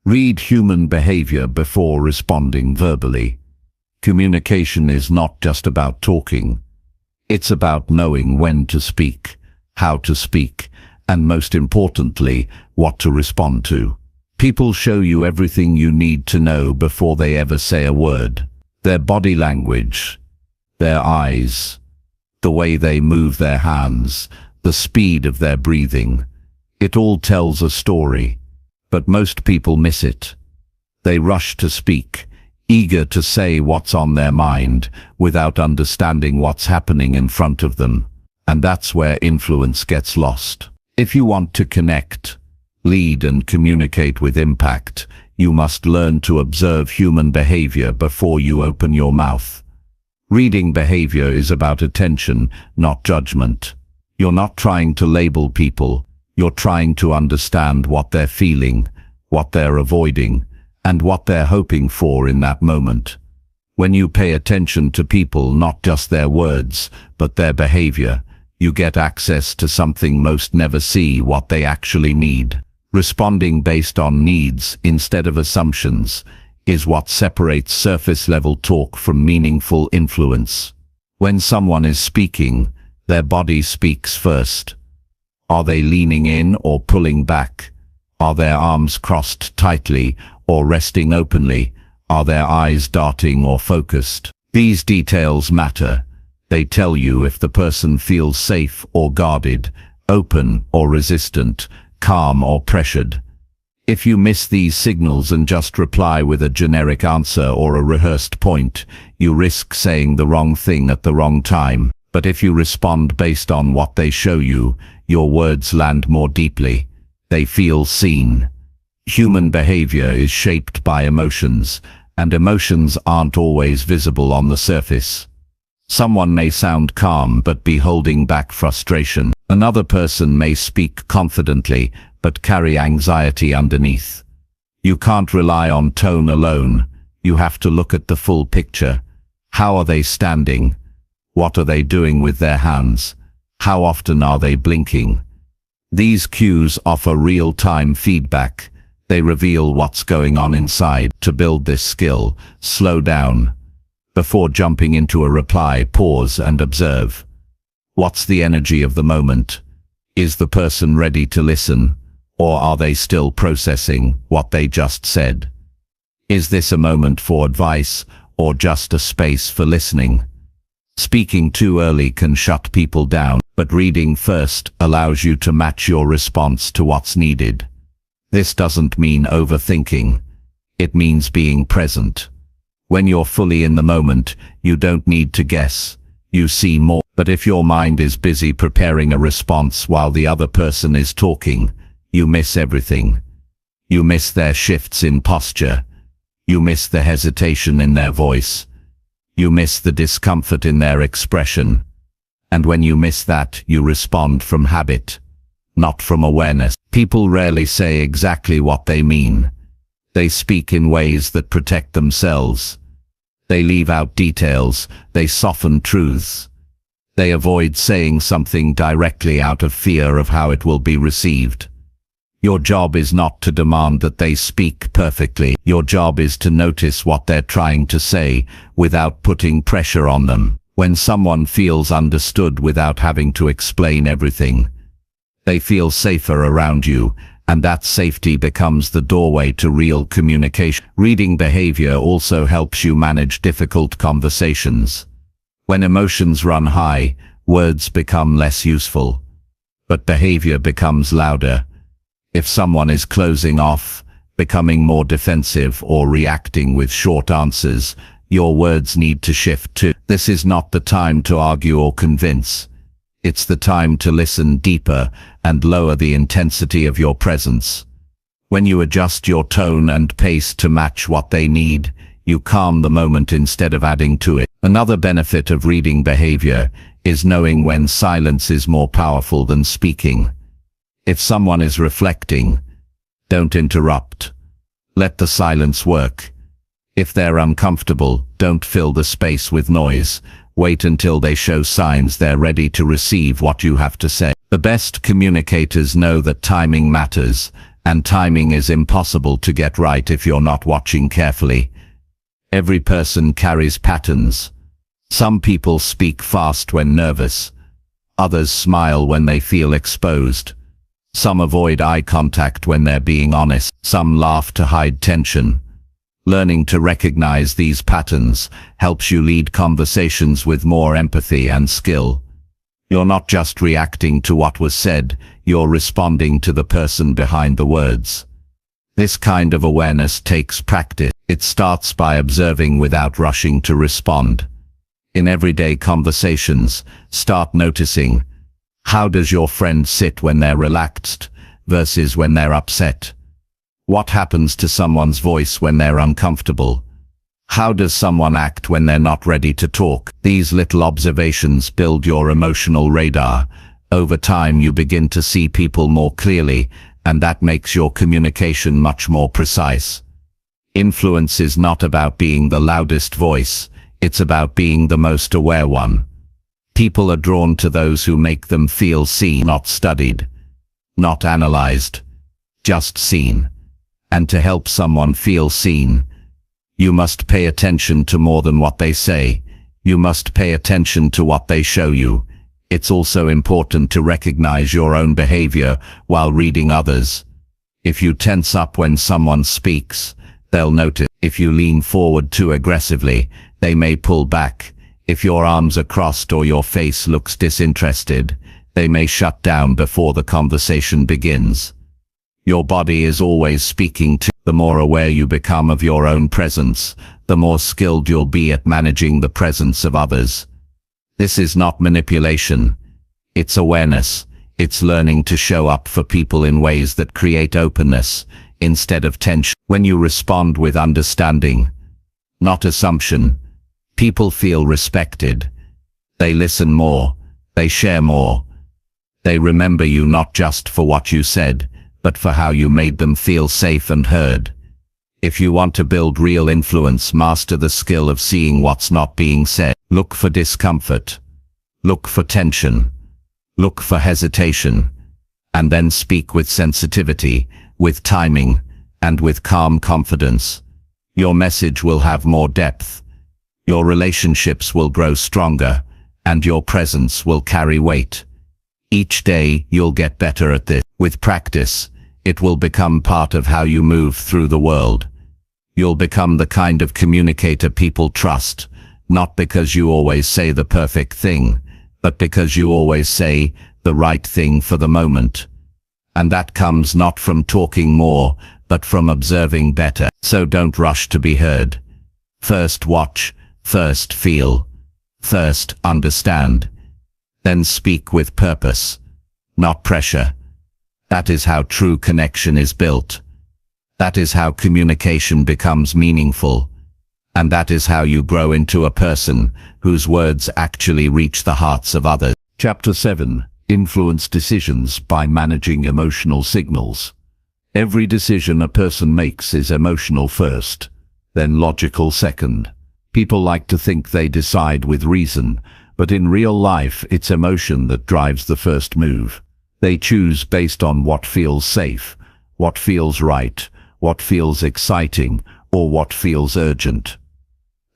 Read human behavior before responding verbally. Communication is not just about talking. It's about knowing when to speak, how to speak, and most importantly, what to respond to. People show you everything you need to know before they ever say a word. Their body language, their eyes, the way they move their hands, the speed of their breathing. It all tells a story, but most people miss it. They rush to speak, eager to say what's on their mind, without understanding what's happening in front of them. And that's where influence gets lost. If you want to connect, lead and communicate with impact, you must learn to observe human behavior before you open your mouth. Reading behavior is about attention, not judgment. You're not trying to label people, you're trying to understand what they're feeling, what they're avoiding, and what they're hoping for in that moment. When you pay attention to people, not just their words, but their behavior, you get access to something most never see: what they actually need. Responding based on needs instead of assumptions is what separates surface-level talk from meaningful influence. When someone is speaking, their body speaks first. Are they leaning in or pulling back? Are their arms crossed tightly or resting openly? Are their eyes darting or focused? These details matter. They tell you if the person feels safe or guarded, open or resistant, calm or pressured. If you miss these signals and just reply with a generic answer or a rehearsed point, you risk saying the wrong thing at the wrong time. But if you respond based on what they show you, your words land more deeply. They feel seen. Human behavior is shaped by emotions, and emotions aren't always visible on the surface. Someone may sound calm but be holding back frustration. Another person may speak confidently but carry anxiety underneath. You can't rely on tone alone. You have to look at the full picture. How are they standing? What are they doing with their hands? How often are they blinking? These cues offer real-time feedback. They reveal what's going on inside. To build this skill, slow down. Before jumping into a reply, pause and observe. What's the energy of the moment? Is the person ready to listen, or are they still processing what they just said? Is this a moment for advice, or just a space for listening? Speaking too early can shut people down, but reading first allows you to match your response to what's needed. This doesn't mean overthinking. It means being present. When you're fully in the moment, you don't need to guess. You see more. But if your mind is busy preparing a response while the other person is talking, you miss everything. You miss their shifts in posture. You miss the hesitation in their voice. You miss the discomfort in their expression. And when you miss that, you respond from habit, not from awareness. People rarely say exactly what they mean. They speak in ways that protect themselves. They leave out details. They soften truths. They avoid saying something directly out of fear of how it will be received. Your job is not to demand that they speak perfectly. Your job is to notice what they're trying to say without putting pressure on them. When someone feels understood without having to explain everything, they feel safer around you, and that safety becomes the doorway to real communication. Reading behavior also helps you manage difficult conversations. When emotions run high, words become less useful, but behavior becomes louder. If someone is closing off, becoming more defensive, or reacting with short answers, your words need to shift too. This is not the time to argue or convince. It's the time to listen deeper and lower the intensity of your presence. When you adjust your tone and pace to match what they need, you calm the moment instead of adding to it. Another benefit of reading behavior is knowing when silence is more powerful than speaking. If someone is reflecting, don't interrupt. Let the silence work. If they're uncomfortable, don't fill the space with noise. Wait until they show signs they're ready to receive what you have to say. The best communicators know that timing matters, and timing is impossible to get right if you're not watching carefully. Every person carries patterns. Some people speak fast when nervous. Others smile when they feel exposed. Some avoid eye contact when they're being honest. Some laugh to hide tension. Learning to recognize these patterns helps you lead conversations with more empathy and skill. You're not just reacting to what was said, you're responding to the person behind the words. This kind of awareness takes practice. It starts by observing without rushing to respond. In everyday conversations, start noticing, how does your friend sit when they're relaxed versus when they're upset? What happens to someone's voice when they're uncomfortable? How does someone act when they're not ready to talk? These little observations build your emotional radar. Over time, you begin to see people more clearly, and that makes your communication much more precise. Influence is not about being the loudest voice. It's about being the most aware one. People are drawn to those who make them feel seen, not studied, not analyzed, just seen. And to help someone feel seen, you must pay attention to more than what they say. You must pay attention to what they show you. It's also important to recognize your own behavior while reading others. If you tense up when someone speaks, they'll notice. If you lean forward too aggressively, they may pull back. If your arms are crossed or your face looks disinterested, they may shut down before the conversation begins. Your body is always speaking to. The more aware you become of your own presence, the more skilled you'll be at managing the presence of others. This is not manipulation. It's awareness. It's learning to show up for people in ways that create openness instead of tension. When you respond with understanding, not assumption, people feel respected. They listen more. They share more. They remember you not just for what you said, but for how you made them feel safe and heard. If you want to build real influence, master the skill of seeing what's not being said. Look for discomfort. Look for tension. Look for hesitation. And then speak with sensitivity, with timing, and with calm confidence. Your message will have more depth. Your relationships will grow stronger, and your presence will carry weight. Each day you'll get better at this. With practice, it will become part of how you move through the world. You'll become the kind of communicator people trust, not because you always say the perfect thing, but because you always say the right thing for the moment. And that comes not from talking more, but from observing better. So don't rush to be heard. First watch, first feel, first understand. Then speak with purpose, not pressure. That is how true connection is built. That is how communication becomes meaningful. And that is how you grow into a person whose words actually reach the hearts of others. Chapter 7. Influence decisions by managing emotional signals. Every decision a person makes is emotional first, then logical second. People like to think they decide with reason, but in real life it's emotion that drives the first move. They choose based on what feels safe, what feels right, what feels exciting, or what feels urgent.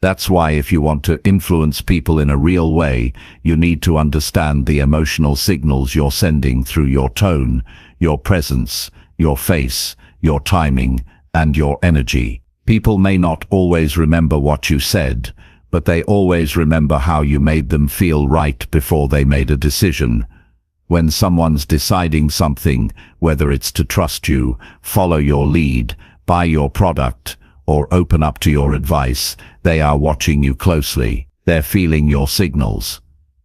That's why if you want to influence people in a real way, you need to understand the emotional signals you're sending through your tone, your presence, your face, your timing, and your energy. People may not always remember what you said, but they always remember how you made them feel right before they made a decision. When someone's deciding something, whether it's to trust you, follow your lead, buy your product, or open up to your advice, they are watching you closely. They're feeling your signals.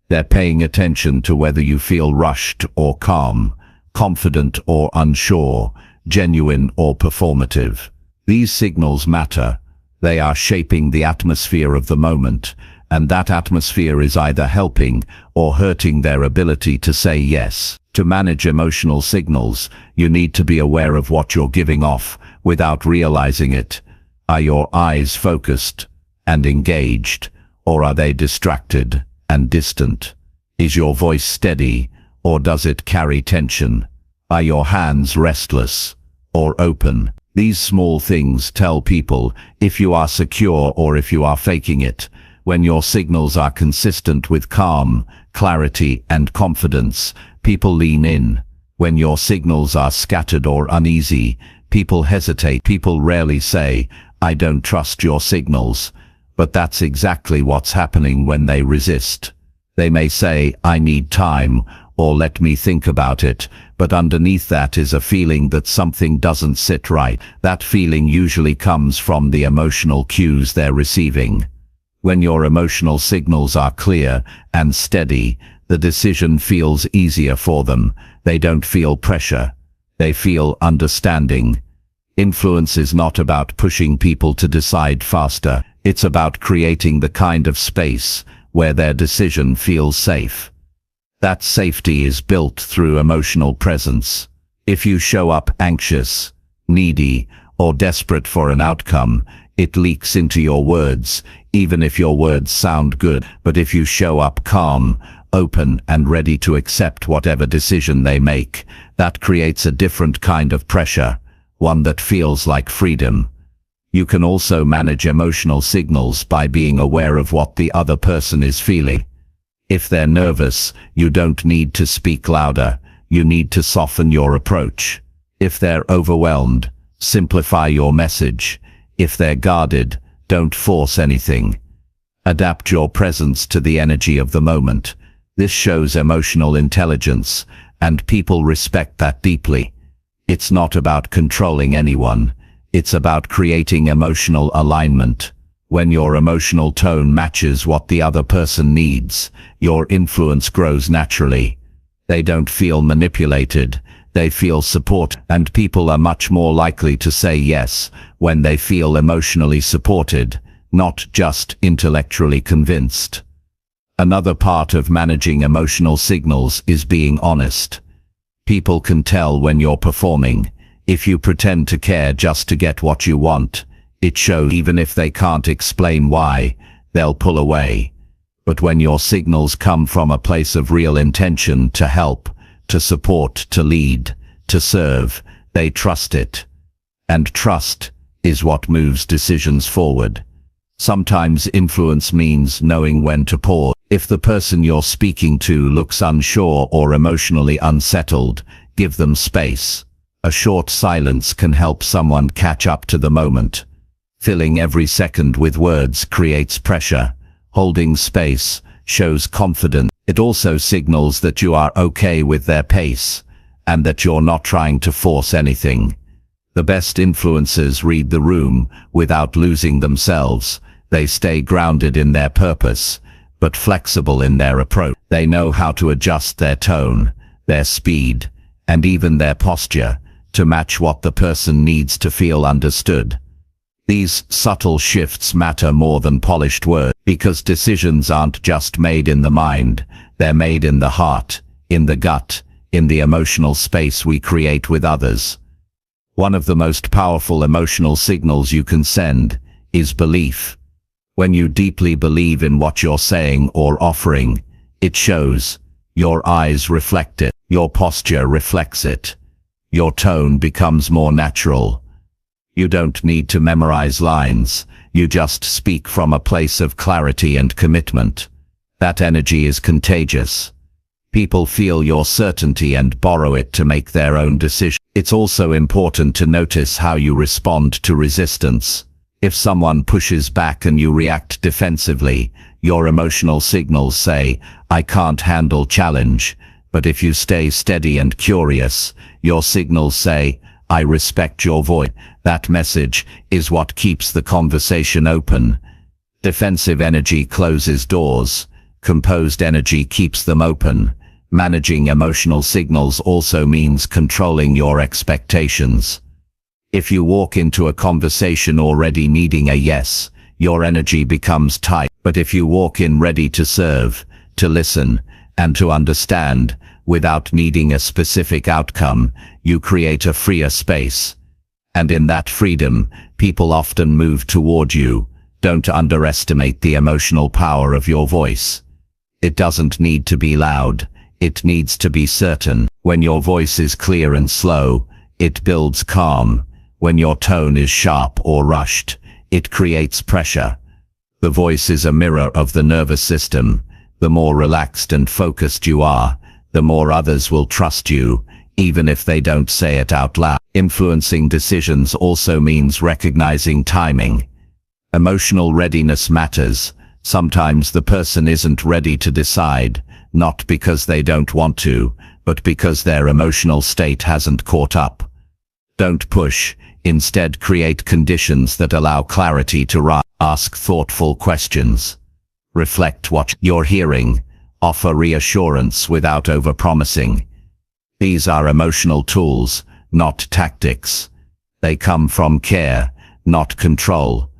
They're paying attention to whether you feel rushed or calm, confident or unsure, genuine or performative. These signals matter. They are shaping the atmosphere of the moment, and that atmosphere is either helping or hurting their ability to say yes. To manage emotional signals, you need to be aware of what you're giving off without realizing it. Are your eyes focused and engaged, or are they distracted and distant? Is your voice steady, or does it carry tension? Are your hands restless or open? These small things tell people if you are secure or if you are faking it. When your signals are consistent with calm, clarity, and confidence, people lean in. When your signals are scattered or uneasy, people hesitate. People rarely say, "I don't trust your signals," but that's exactly what's happening when they resist. They may say, "I need time," or "let me think about it," but underneath that is a feeling that something doesn't sit right. That feeling usually comes from the emotional cues they're receiving. When your emotional signals are clear and steady, the decision feels easier for them. They don't feel pressure. They feel understanding. Influence is not about pushing people to decide faster. It's about creating the kind of space where their decision feels safe. That safety is built through emotional presence. If you show up anxious, needy, or desperate for an outcome, it leaks into your words, even if your words sound good. But if you show up calm, open, and ready to accept whatever decision they make, that creates a different kind of pressure, one that feels like freedom. You can also manage emotional signals by being aware of what the other person is feeling. If they're nervous, you don't need to speak louder. You need to soften your approach. If they're overwhelmed, simplify your message. If they're guarded, don't force anything. Adapt your presence to the energy of the moment. This shows emotional intelligence, and people respect that deeply. It's not about controlling anyone. It's about creating emotional alignment. When your emotional tone matches what the other person needs, your influence grows naturally. They don't feel manipulated. They feel support, and people are much more likely to say yes when they feel emotionally supported, not just intellectually convinced. Another part of managing emotional signals is being honest. People can tell when you're performing. If you pretend to care just to get what you want, it shows. Even if they can't explain why, they'll pull away. But when your signals come from a place of real intention to help, to support, to lead, to serve, they trust it. And trust is what moves decisions forward. Sometimes influence means knowing when to pause. If the person you're speaking to looks unsure or emotionally unsettled, give them space. A short silence can help someone catch up to the moment. Filling every second with words creates pressure. Holding space shows confidence. It also signals that you are okay with their pace, and that you're not trying to force anything. The best influencers read the room without losing themselves. They stay grounded in their purpose, but flexible in their approach. They know how to adjust their tone, their speed, and even their posture to match what the person needs to feel understood. These subtle shifts matter more than polished words, because decisions aren't just made in the mind, they're made in the heart, in the gut, in the emotional space we create with others. One of the most powerful emotional signals you can send is belief. When you deeply believe in what you're saying or offering, it shows. Your eyes reflect it, your posture reflects it. Your tone becomes more natural. You don't need to memorize lines, you just speak from a place of clarity and commitment. That energy is contagious. People feel your certainty and borrow it to make their own decisions. It's also important to notice how you respond to resistance. If someone pushes back and you react defensively, your emotional signals say, "I can't handle challenge." But if you stay steady and curious, your signals say, "I respect your voice." That message is what keeps the conversation open. Defensive energy closes doors. Composed energy keeps them open. Managing emotional signals also means controlling your expectations. If you walk into a conversation already needing a yes, your energy becomes tight. But if you walk in ready to serve, to listen, and to understand, without needing a specific outcome, you create a freer space. And in that freedom, people often move toward you. Don't underestimate the emotional power of your voice. It doesn't need to be loud, it needs to be certain. When your voice is clear and slow, it builds calm. When your tone is sharp or rushed, it creates pressure. The voice is a mirror of the nervous system. The more relaxed and focused you are, the more others will trust you, even if they don't say it out loud. Influencing decisions also means recognizing timing. Emotional readiness matters. Sometimes the person isn't ready to decide, not because they don't want to, but because their emotional state hasn't caught up. Don't push, instead create conditions that allow clarity to rise. Ask thoughtful questions. Reflect what you're hearing. Offer reassurance without overpromising. These are emotional tools, not tactics. They come from care, not control.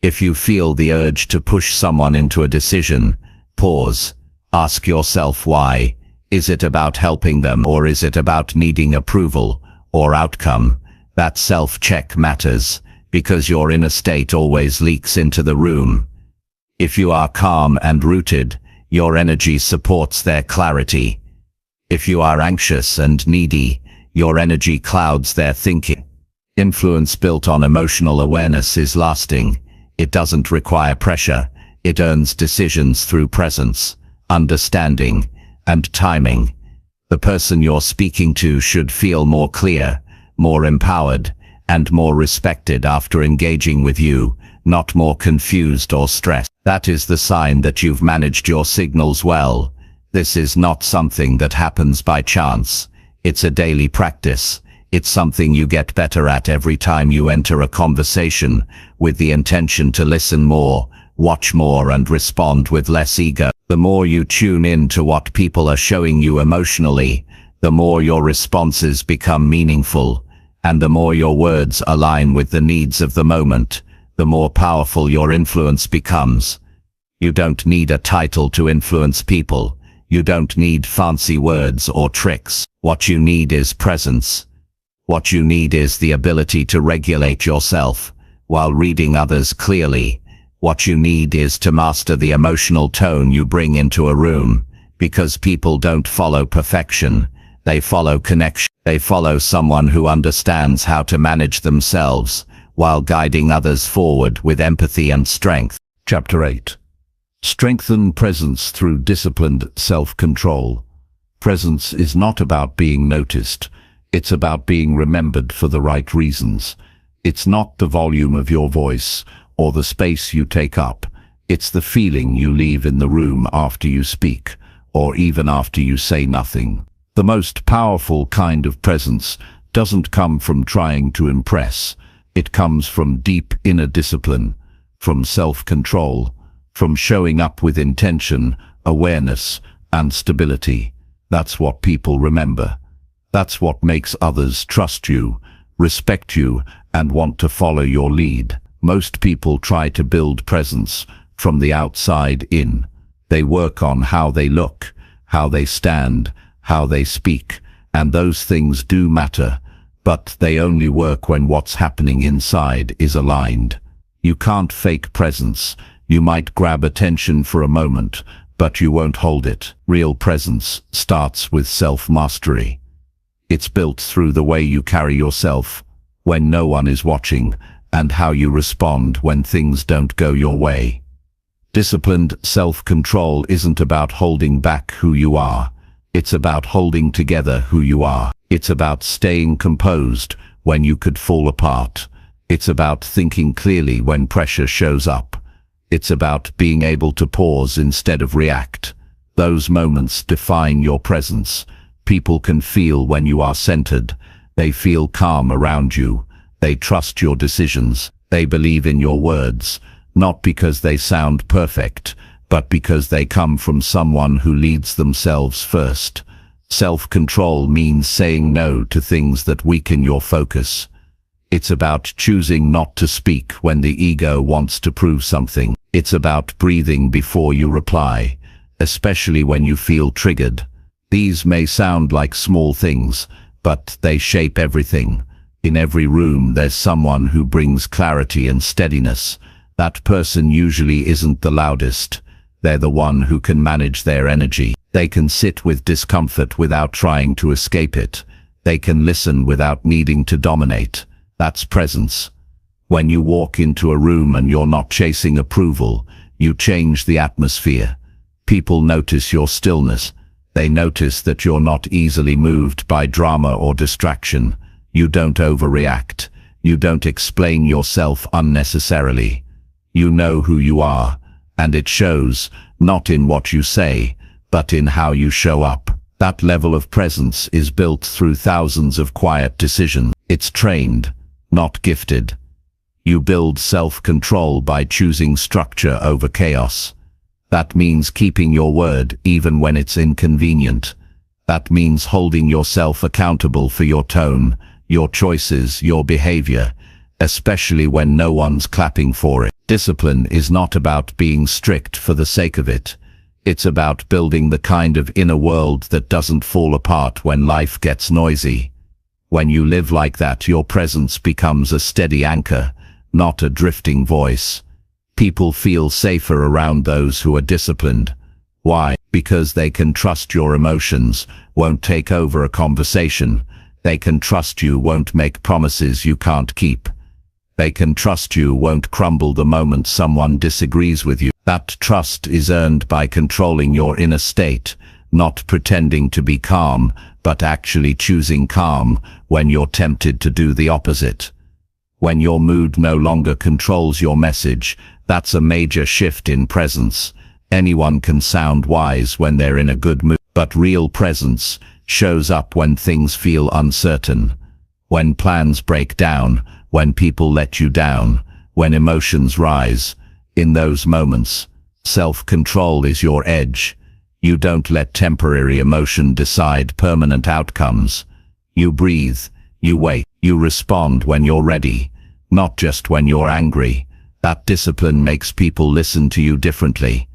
If you feel the urge to push someone into a decision, pause. Ask yourself why. Is it about helping them, or is it about needing approval or outcome? That self-check matters, because your inner state always leaks into the room. If you are calm and rooted, your energy supports their clarity. If you are anxious and needy, your energy clouds their thinking. Influence built on emotional awareness is lasting. It doesn't require pressure. It earns decisions through presence, understanding, and timing. The person you're speaking to should feel more clear, more empowered, and more respected after engaging with you, not more confused or stressed. That is the sign that you've managed your signals well. This is not something that happens by chance. It's a daily practice. It's something you get better at every time you enter a conversation, with the intention to listen more, watch more, and respond with less ego. The more you tune in to what people are showing you emotionally, the more your responses become meaningful, and the more your words align with the needs of the moment, the more powerful your influence becomes. You don't need a title to influence people. You don't need fancy words or tricks. What you need is presence. What you need is the ability to regulate yourself while reading others clearly. What you need is to master the emotional tone you bring into a room, because people don't follow perfection. They follow connection. They follow someone who understands how to manage themselves while guiding others forward with empathy and strength. Chapter 8. Strengthen presence through disciplined self-control. Presence is not about being noticed. It's about being remembered for the right reasons. It's not the volume of your voice or the space you take up. It's the feeling you leave in the room after you speak, or even after you say nothing. The most powerful kind of presence doesn't come from trying to impress. It comes from deep inner discipline, from self-control, from showing up with intention, awareness, and stability. That's what people remember. That's what makes others trust you, respect you, and want to follow your lead. Most people try to build presence from the outside in. They work on how they look, how they stand, how they speak, and those things do matter, but they only work when what's happening inside is aligned. You can't fake presence. You might grab attention for a moment, but you won't hold it. Real presence starts with self-mastery. It's built through the way you carry yourself when no one is watching, and how you respond when things don't go your way. Disciplined self-control isn't about holding back who you are. It's about holding together who you are. It's about staying composed when you could fall apart. It's about thinking clearly when pressure shows up. It's about being able to pause instead of react. Those moments define your presence. People can feel when you are centered. They feel calm around you. They trust your decisions. They believe in your words, not because they sound perfect, but because they come from someone who leads themselves first. Self-control means saying no to things that weaken your focus. It's about choosing not to speak when the ego wants to prove something. It's about breathing before you reply, especially when you feel triggered. These may sound like small things, but they shape everything. In every room there's someone who brings clarity and steadiness. That person usually isn't the loudest. They're the one who can manage their energy. They can sit with discomfort without trying to escape it. They can listen without needing to dominate. That's presence. When you walk into a room and you're not chasing approval, you change the atmosphere. People notice your stillness. They notice that you're not easily moved by drama or distraction. You don't overreact. You don't explain yourself unnecessarily. You know who you are, and it shows, not in what you say, but in how you show up. That level of presence is built through thousands of quiet decisions. It's trained, not gifted. You build self-control by choosing structure over chaos. That means keeping your word even when it's inconvenient. That means holding yourself accountable for your tone, your choices, your behavior, especially when no one's clapping for it. Discipline is not about being strict for the sake of it. It's about building the kind of inner world that doesn't fall apart when life gets noisy. When you live like that, your presence becomes a steady anchor, not a drifting voice. People feel safer around those who are disciplined. Why? Because they can trust your emotions won't take over a conversation. They can trust you won't make promises you can't keep. They can trust you won't crumble the moment someone disagrees with you. That trust is earned by controlling your inner state, not pretending to be calm, but actually choosing calm when you're tempted to do the opposite. When your mood no longer controls your message, that's a major shift in presence. Anyone can sound wise when they're in a good mood, but real presence shows up when things feel uncertain. When plans break down, when people let you down, when emotions rise. In those moments, self-control is your edge. You don't let temporary emotion decide permanent outcomes. You breathe, you wait, you respond when you're ready, not just when you're angry. That discipline makes people listen to you differently.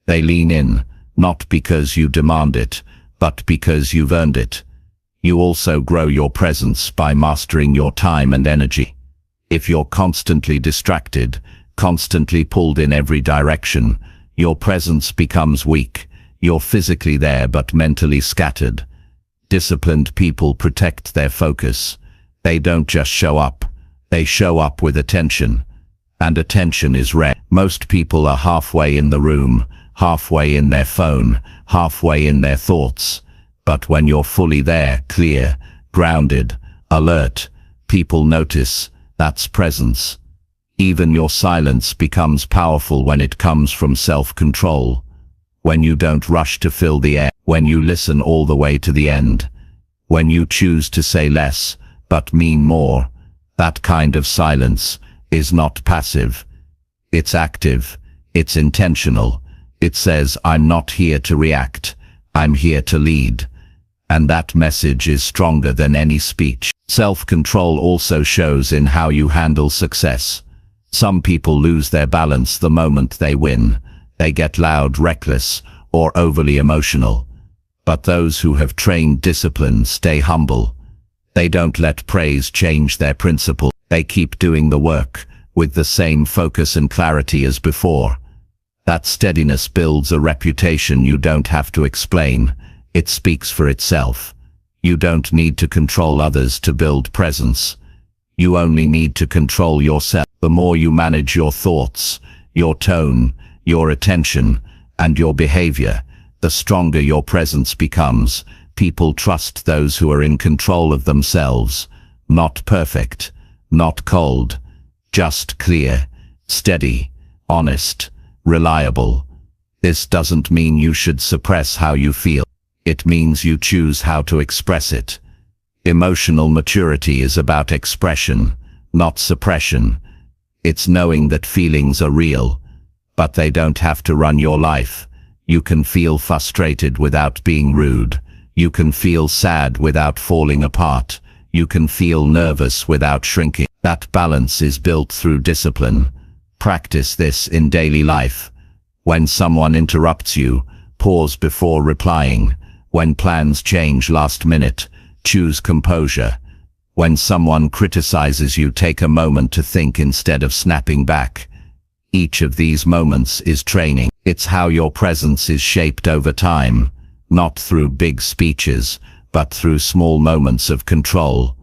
They lean in, not because you demand it, but because you've earned it. You also grow your presence by mastering your time and energy. If you're constantly distracted, constantly pulled in every direction, your presence becomes weak. You're physically there but mentally scattered. Disciplined people protect their focus. They don't just show up, they show up with attention. And attention is rare. Most people are halfway in the room, halfway in their phone, halfway in their thoughts. But when you're fully there, clear, grounded, alert, people notice. That's presence. Even your silence becomes powerful when it comes from self-control. When you don't rush to fill the air, when you listen all the way to the end, when you choose to say less, but mean more. That kind of silence is not passive. It's active. It's intentional. It says, I'm not here to react. I'm here to lead. And that message is stronger than any speech. Self-control also shows in how you handle success. Some people lose their balance the moment they win. They get loud, reckless, or overly emotional. But those who have trained discipline stay humble. They don't let praise change their principle. They keep doing the work with the same focus and clarity as before. That steadiness builds a reputation you don't have to explain. It speaks for itself. You don't need to control others to build presence. You only need to control yourself. The more you manage your thoughts, your tone, your attention, and your behavior, the stronger your presence becomes. People trust those who are in control of themselves. Not perfect, not cold, just clear, steady, honest, reliable. This doesn't mean you should suppress how you feel. It means you choose how to express it. Emotional maturity is about expression, not suppression. It's knowing that feelings are real, but they don't have to run your life. You can feel frustrated without being rude. You can feel sad without falling apart. You can feel nervous without shrinking. That balance is built through discipline. Practice this in daily life. When someone interrupts you, pause before replying. When plans change last minute, choose composure. When someone criticizes you, take a moment to think instead of snapping back. Each of these moments is training. It's how your presence is shaped over time, not through big speeches, but through small moments of control.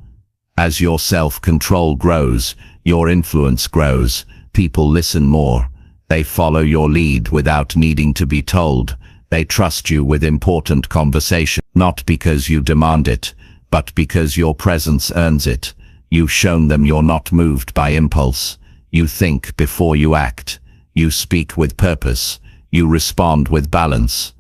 As your self-control grows, your influence grows. People listen more. They follow your lead without needing to be told. They trust you with important conversation, not because you demand it, but because your presence earns it. You've shown them you're not moved by impulse. You think before you act. You speak with purpose. You respond with balance.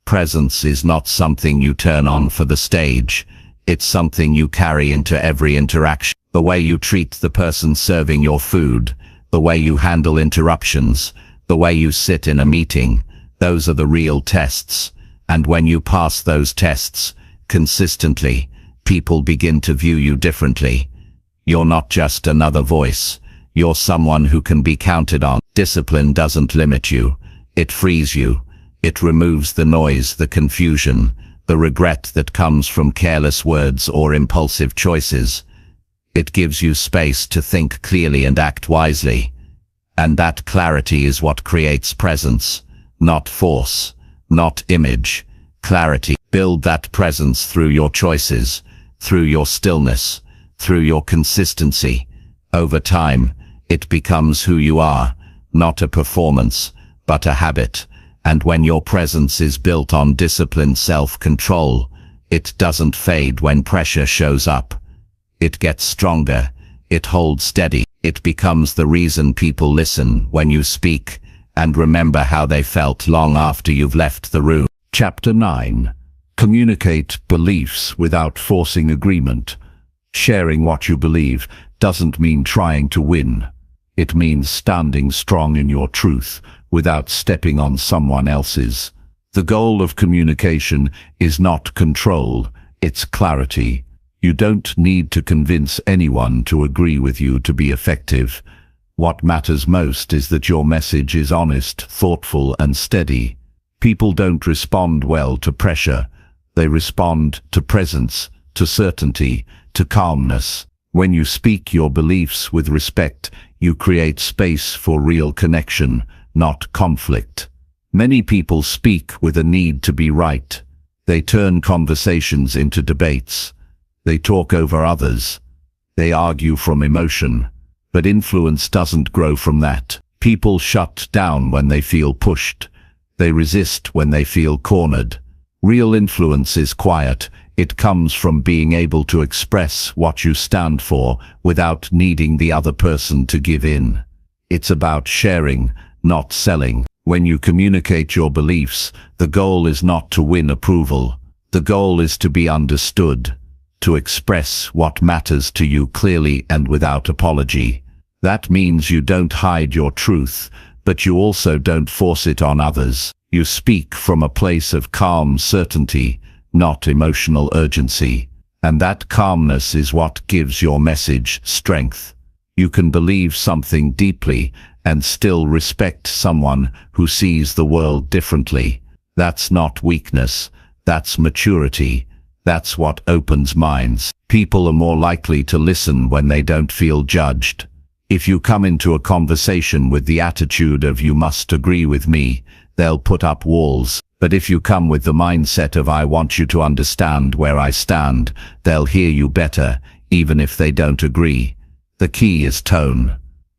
Presence is not something you turn on for the stage. It's something you carry into every interaction. The way you treat the person serving your food, the way you handle interruptions, the way you sit in a meeting, those are the real tests. And when you pass those tests consistently, people begin to view you differently. You're not just another voice. You're someone who can be counted on. Discipline doesn't limit you. It frees you. It removes the noise, the confusion, the regret that comes from careless words or impulsive choices. It gives you space to think clearly and act wisely. And that clarity is what creates presence, not force, not image. Clarity. Build that presence through your choices, through your stillness, through your consistency. Over time, it becomes who you are, not a performance, but a habit. And when your presence is built on disciplined self-control, it doesn't fade when pressure shows up. It gets stronger. It holds steady. It becomes the reason people listen when you speak and remember how they felt long after you've left the room. Chapter 9. Communicate beliefs without forcing agreement. Sharing what you believe doesn't mean trying to win. It means standing strong in your truth without stepping on someone else's. The goal of communication is not control, it's clarity. You don't need to convince anyone to agree with you to be effective. What matters most is that your message is honest, thoughtful, and steady. People don't respond well to pressure. They respond to presence, to certainty, to calmness. When you speak your beliefs with respect, you create space for real connection, not conflict. Many people speak with a need to be right. They turn conversations into debates. They talk over others. They argue from emotion. But influence doesn't grow from that. People shut down when they feel pushed. They resist when they feel cornered. Real influence is quiet. It comes from being able to express what you stand for without needing the other person to give in. It's about sharing, not selling. When you communicate your beliefs, the goal is not to win approval. The goal is to be understood, to express what matters to you clearly and without apology. That means you don't hide your truth, but you also don't force it on others. You speak from a place of calm certainty, not emotional urgency. And that calmness is what gives your message strength. You can believe something deeply and still respect someone who sees the world differently. That's not weakness, that's maturity. That's what opens minds. People are more likely to listen when they don't feel judged. If you come into a conversation with the attitude of "you must agree with me," they'll put up walls. But if you come with the mindset of "I want you to understand where I stand," they'll hear you better, even if they don't agree. The key is tone.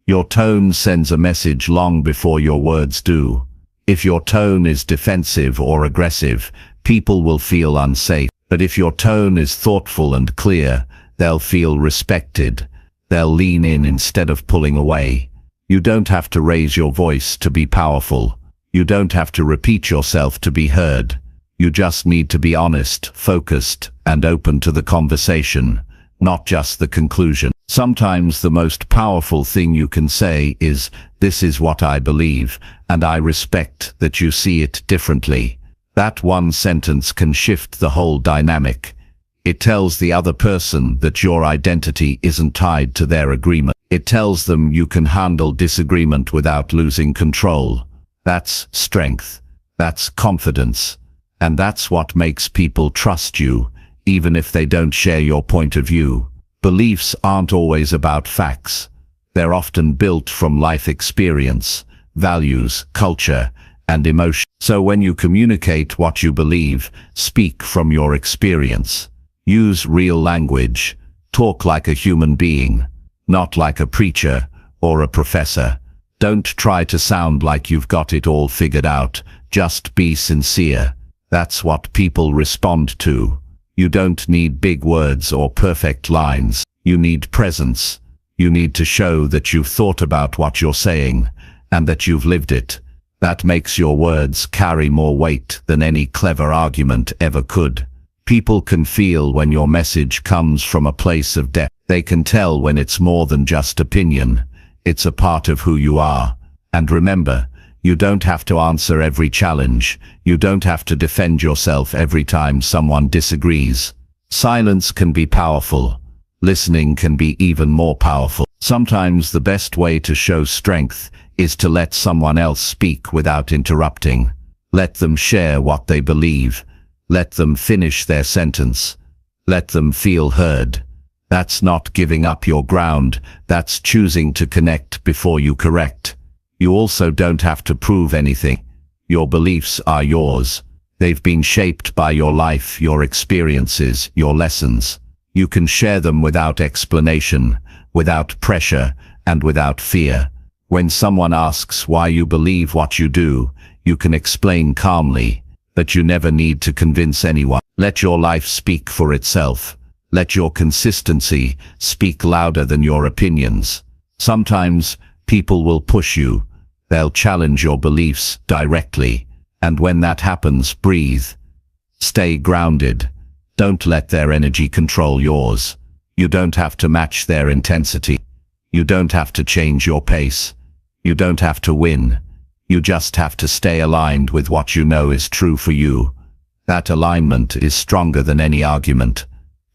Your tone sends a message long before your words do. If your tone is defensive or aggressive, people will feel unsafe. But if your tone is thoughtful and clear, they'll feel respected. They'll lean in instead of pulling away. You don't have to raise your voice to be powerful. You don't have to repeat yourself to be heard. You just need to be honest, focused, and open to the conversation, not just the conclusion. Sometimes the most powerful thing you can say is, "This is what I believe, and I respect that you see it differently." That one sentence can shift the whole dynamic. It tells the other person that your identity isn't tied to their agreement. It tells them you can handle disagreement without losing control. That's strength. That's confidence. And that's what makes people trust you, even if they don't share your point of view. Beliefs aren't always about facts. They're often built from life experience, values, culture, and emotion. So when you communicate what you believe, speak from your experience. Use real language. Talk like a human being, not like a preacher or a professor. Don't try to sound like you've got it all figured out. Just be sincere. That's what people respond to. You don't need big words or perfect lines. You need presence. You need to show that you've thought about what you're saying and that you've lived it. That makes your words carry more weight than any clever argument ever could. People can feel when your message comes from a place of depth. They can tell when it's more than just opinion. It's a part of who you are. And remember, you don't have to answer every challenge. You don't have to defend yourself every time someone disagrees. Silence can be powerful. Listening can be even more powerful. Sometimes the best way to show strength is to let someone else speak without interrupting. Let them share what they believe. Let them finish their sentence. Let them feel heard. That's not giving up your ground. That's choosing to connect before you correct. You also don't have to prove anything. Your beliefs are yours. They've been shaped by your life, your experiences, your lessons. You can share them without explanation, without pressure, and without fear. When someone asks why you believe what you do, you can explain calmly, but you never need to convince anyone. Let your life speak for itself. Let your consistency speak louder than your opinions. Sometimes people will push you. They'll challenge your beliefs directly. And when that happens, breathe. Stay grounded. Don't let their energy control yours. You don't have to match their intensity. You don't have to change your pace. You don't have to win. You just have to stay aligned with what you know is true for you. That alignment is stronger than any argument.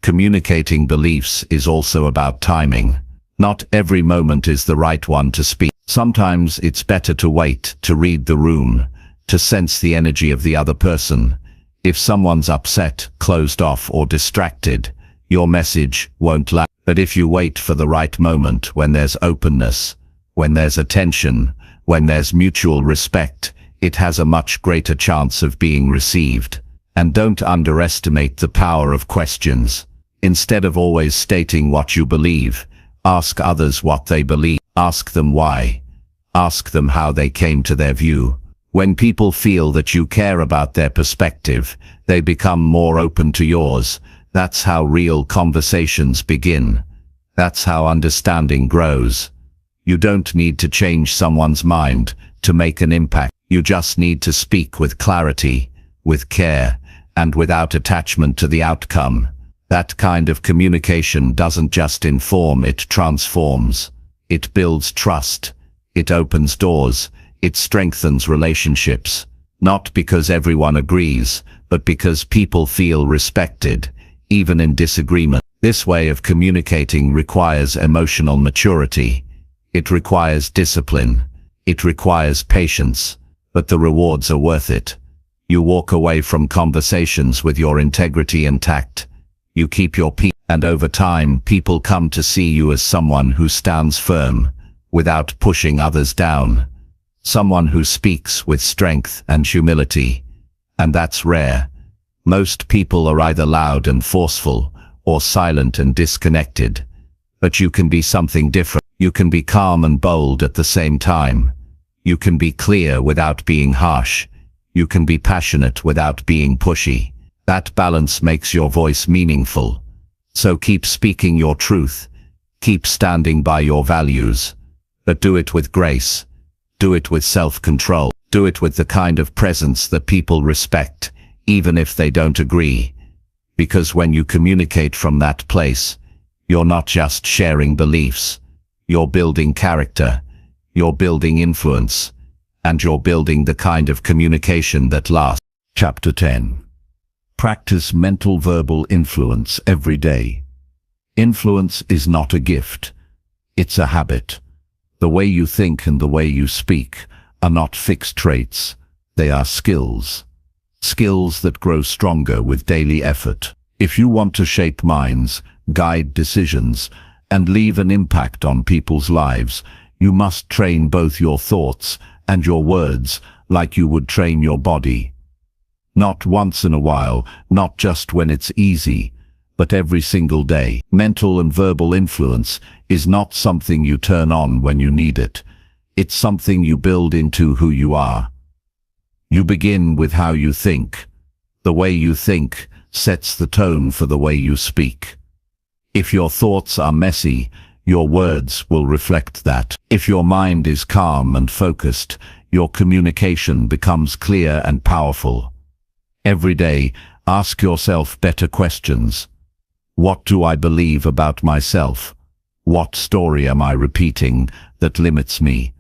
Communicating beliefs is also about timing. Not every moment is the right one to speak. Sometimes it's better to wait, to read the room, to sense the energy of the other person. If someone's upset, closed off, or distracted, your message won't land. But if you wait for the right moment, when there's openness, when there's attention, when there's mutual respect, it has a much greater chance of being received. And don't underestimate the power of questions. Instead of always stating what you believe, ask others what they believe. Ask them why. Ask them how they came to their view. When people feel that you care about their perspective, they become more open to yours. That's how real conversations begin. That's how understanding grows. You don't need to change someone's mind to make an impact. You just need to speak with clarity, with care, and without attachment to the outcome. That kind of communication doesn't just inform, it transforms. It builds trust. It opens doors. It strengthens relationships. Not because everyone agrees, but because people feel respected, even in disagreement. This way of communicating requires emotional maturity. It requires discipline. It requires patience, but the rewards are worth it. You walk away from conversations with your integrity intact. You keep your peace, and over time, people come to see you as someone who stands firm, without pushing others down. Someone who speaks with strength and humility. And that's rare. Most people are either loud and forceful, or silent and disconnected. But you can be something different. You can be calm and bold at the same time. You can be clear without being harsh. You can be passionate without being pushy. That balance makes your voice meaningful. So keep speaking your truth. Keep standing by your values. But do it with grace. Do it with self-control. Do it with the kind of presence that people respect, even if they don't agree. Because when you communicate from that place, you're not just sharing beliefs. You're building character. You're building influence. And you're building the kind of communication that lasts. Chapter 10. Practice mental verbal influence every day. Influence is not a gift. It's a habit. The way you think and the way you speak are not fixed traits. They are skills. Skills that grow stronger with daily effort. If you want to shape minds, guide decisions, and leave an impact on people's lives, you must train both your thoughts and your words like you would train your body. Not once in a while, not just when it's easy, but every single day. Mental and verbal influence is not something you turn on when you need it. It's something you build into who you are. You begin with how you think. The way you think sets the tone for the way you speak. If your thoughts are messy, your words will reflect that. If your mind is calm and focused, your communication becomes clear and powerful. Every day, ask yourself better questions. What do I believe about myself? What story am I repeating that limits me?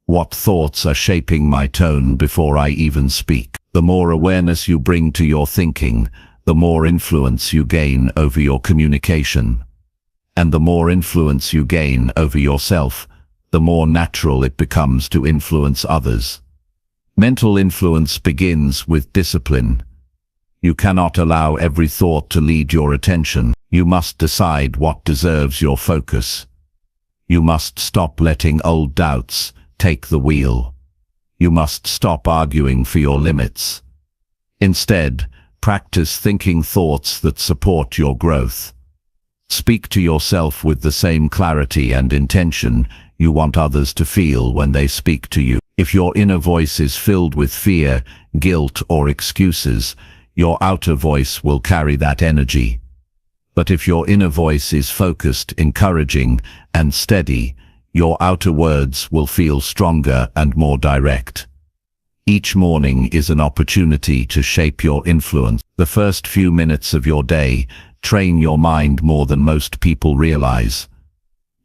What thoughts are shaping my tone before I even speak? The more awareness you bring to your thinking, the more influence you gain over your communication. And the more influence you gain over yourself, the more natural it becomes to influence others. Mental influence begins with discipline. You cannot allow every thought to lead your attention. You must decide what deserves your focus. You must stop letting old doubts take the wheel. You must stop arguing for your limits. Instead, practice thinking thoughts that support your growth. Speak to yourself with the same clarity and intention you want others to feel when they speak to you. If your inner voice is filled with fear, guilt, or excuses, your outer voice will carry that energy. But if your inner voice is focused, encouraging, and steady, your outer words will feel stronger and more direct. Each morning is an opportunity to shape your influence. The first few minutes of your day train your mind more than most people realize.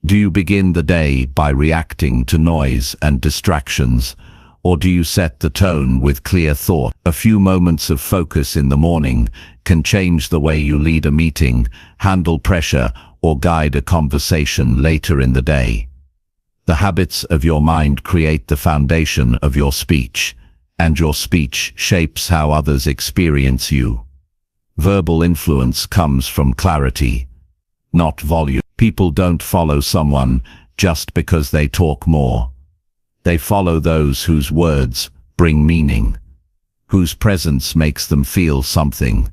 Do you begin the day by reacting to noise and distractions, or do you set the tone with clear thought? A few moments of focus in the morning can change the way you lead a meeting, handle pressure, or guide a conversation later in the day. The habits of your mind create the foundation of your speech, and your speech shapes how others experience you. Verbal influence comes from clarity, not volume. People don't follow someone just because they talk more. They follow those whose words bring meaning, whose presence makes them feel something.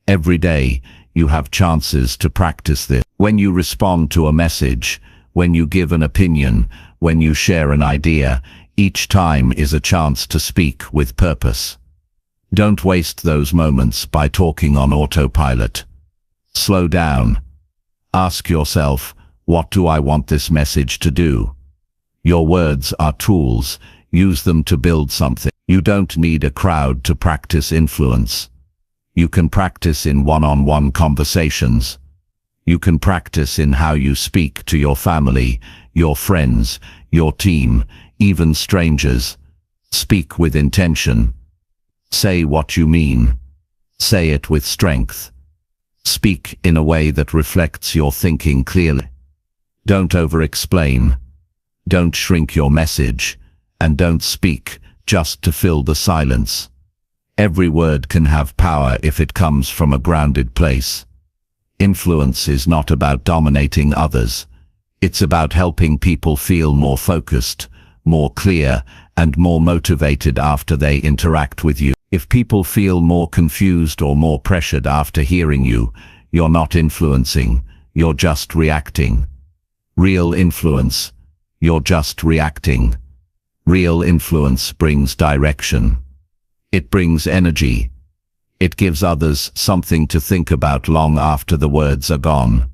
Every day, you have chances to practice this. When you respond to a message, when you give an opinion, when you share an idea, each time is a chance to speak with purpose. Don't waste those moments by talking on autopilot. Slow down. Ask yourself, what do I want this message to do? Your words are tools. Use them to build something. You don't need a crowd to practice influence. You can practice in one-on-one conversations. You can practice in how you speak to your family, your friends, your team, even strangers. Speak with intention. Say what you mean. Say it with strength. Speak in a way that reflects your thinking clearly. Don't over-explain. Don't shrink your message, and don't speak just to fill the silence. Every word can have power if it comes from a grounded place. Influence is not about dominating others. It's about helping people feel more focused, more clear, and more motivated after they interact with you. If people feel more confused or more pressured after hearing you, you're not influencing, you're just reacting. Real influence, you're just reacting. Real influence brings direction. It brings energy. It gives others something to think about long after the words are gone.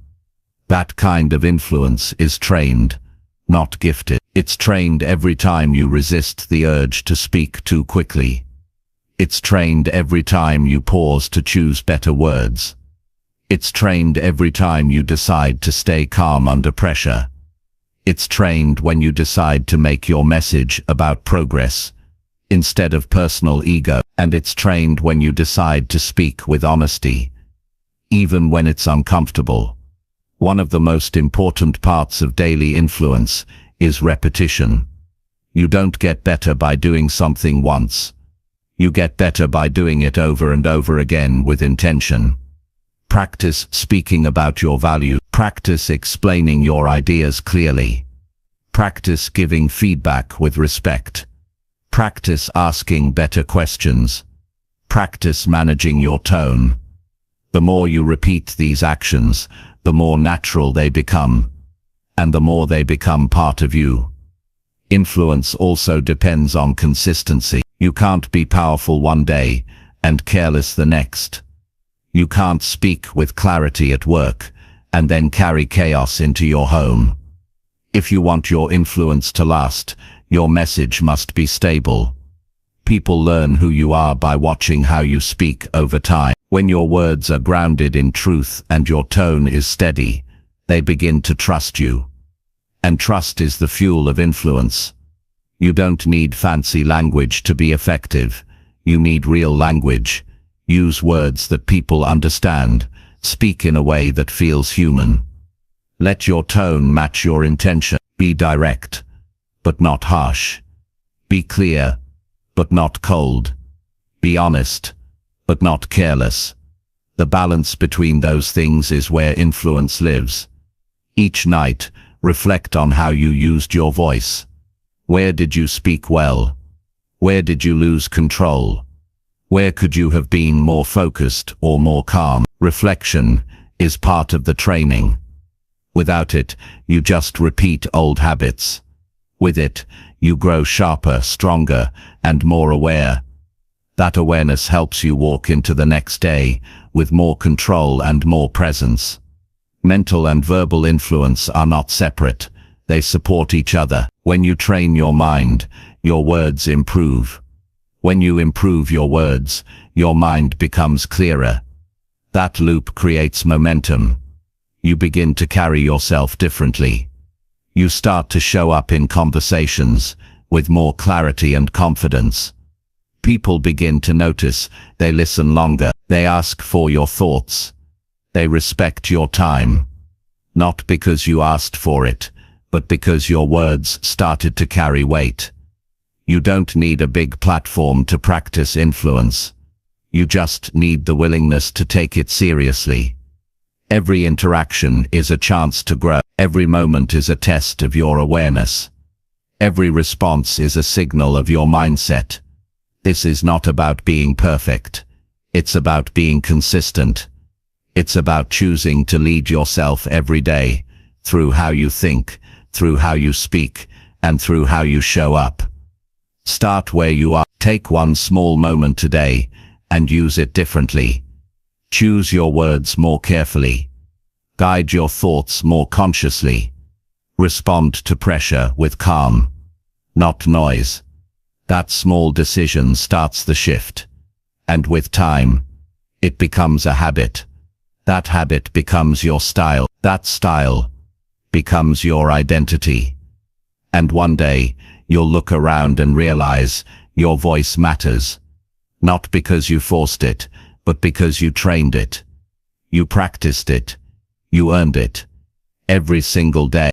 That kind of influence is trained, not gifted. It's trained every time you resist the urge to speak too quickly. It's trained every time you pause to choose better words. It's trained every time you decide to stay calm under pressure. It's trained when you decide to make your message about progress instead of personal ego. And it's trained when you decide to speak with honesty, even when it's uncomfortable. One of the most important parts of daily influence is repetition. You don't get better by doing something once. You get better by doing it over and over again with intention. Practice speaking about your values. Practice explaining your ideas clearly. Practice giving feedback with respect. Practice asking better questions. Practice managing your tone. The more you repeat these actions, the more natural they become, and the more they become part of you. Influence also depends on consistency. You can't be powerful one day and careless the next. You can't speak with clarity at work and then carry chaos into your home. If you want your influence to last, your message must be stable. People learn who you are by watching how you speak over time. When your words are grounded in truth and your tone is steady, they begin to trust you. And trust is the fuel of influence. You don't need fancy language to be effective. You need real language. Use words that people understand. Speak in a way that feels human. Let your tone match your intention. Be direct, but not harsh. Be clear, but not cold. Be honest, but not careless. The balance between those things is where influence lives. Each night, reflect on how you used your voice. Where did you speak well? Where did you lose control? Where could you have been more focused or more calm? Reflection is part of the training. Without it, you just repeat old habits. With it, you grow sharper, stronger, and more aware. That awareness helps you walk into the next day with more control and more presence. Mental and verbal influence are not separate. They support each other. When you train your mind, your words improve. When you improve your words, your mind becomes clearer. That loop creates momentum. You begin to carry yourself differently. You start to show up in conversations with more clarity and confidence. People begin to notice. They listen longer. They ask for your thoughts. They respect your time. Not because you asked for it, but because your words started to carry weight. You don't need a big platform to practice influence. You just need the willingness to take it seriously. Every interaction is a chance to grow. Every moment is a test of your awareness. Every response is a signal of your mindset. This is not about being perfect. It's about being consistent. It's about choosing to lead yourself every day, through how you think, through how you speak, and through how you show up. Start where you are. Take one small moment today and use it differently. Choose your words more carefully. Guide your thoughts more consciously. Respond to pressure with calm, not noise. That small decision starts the shift. And with time, it becomes a habit. That habit becomes your style. That style becomes your identity. And one day, you'll look around and realize your voice matters. Not because you forced it, but because you trained it. You practiced it. You earned it. Every single day.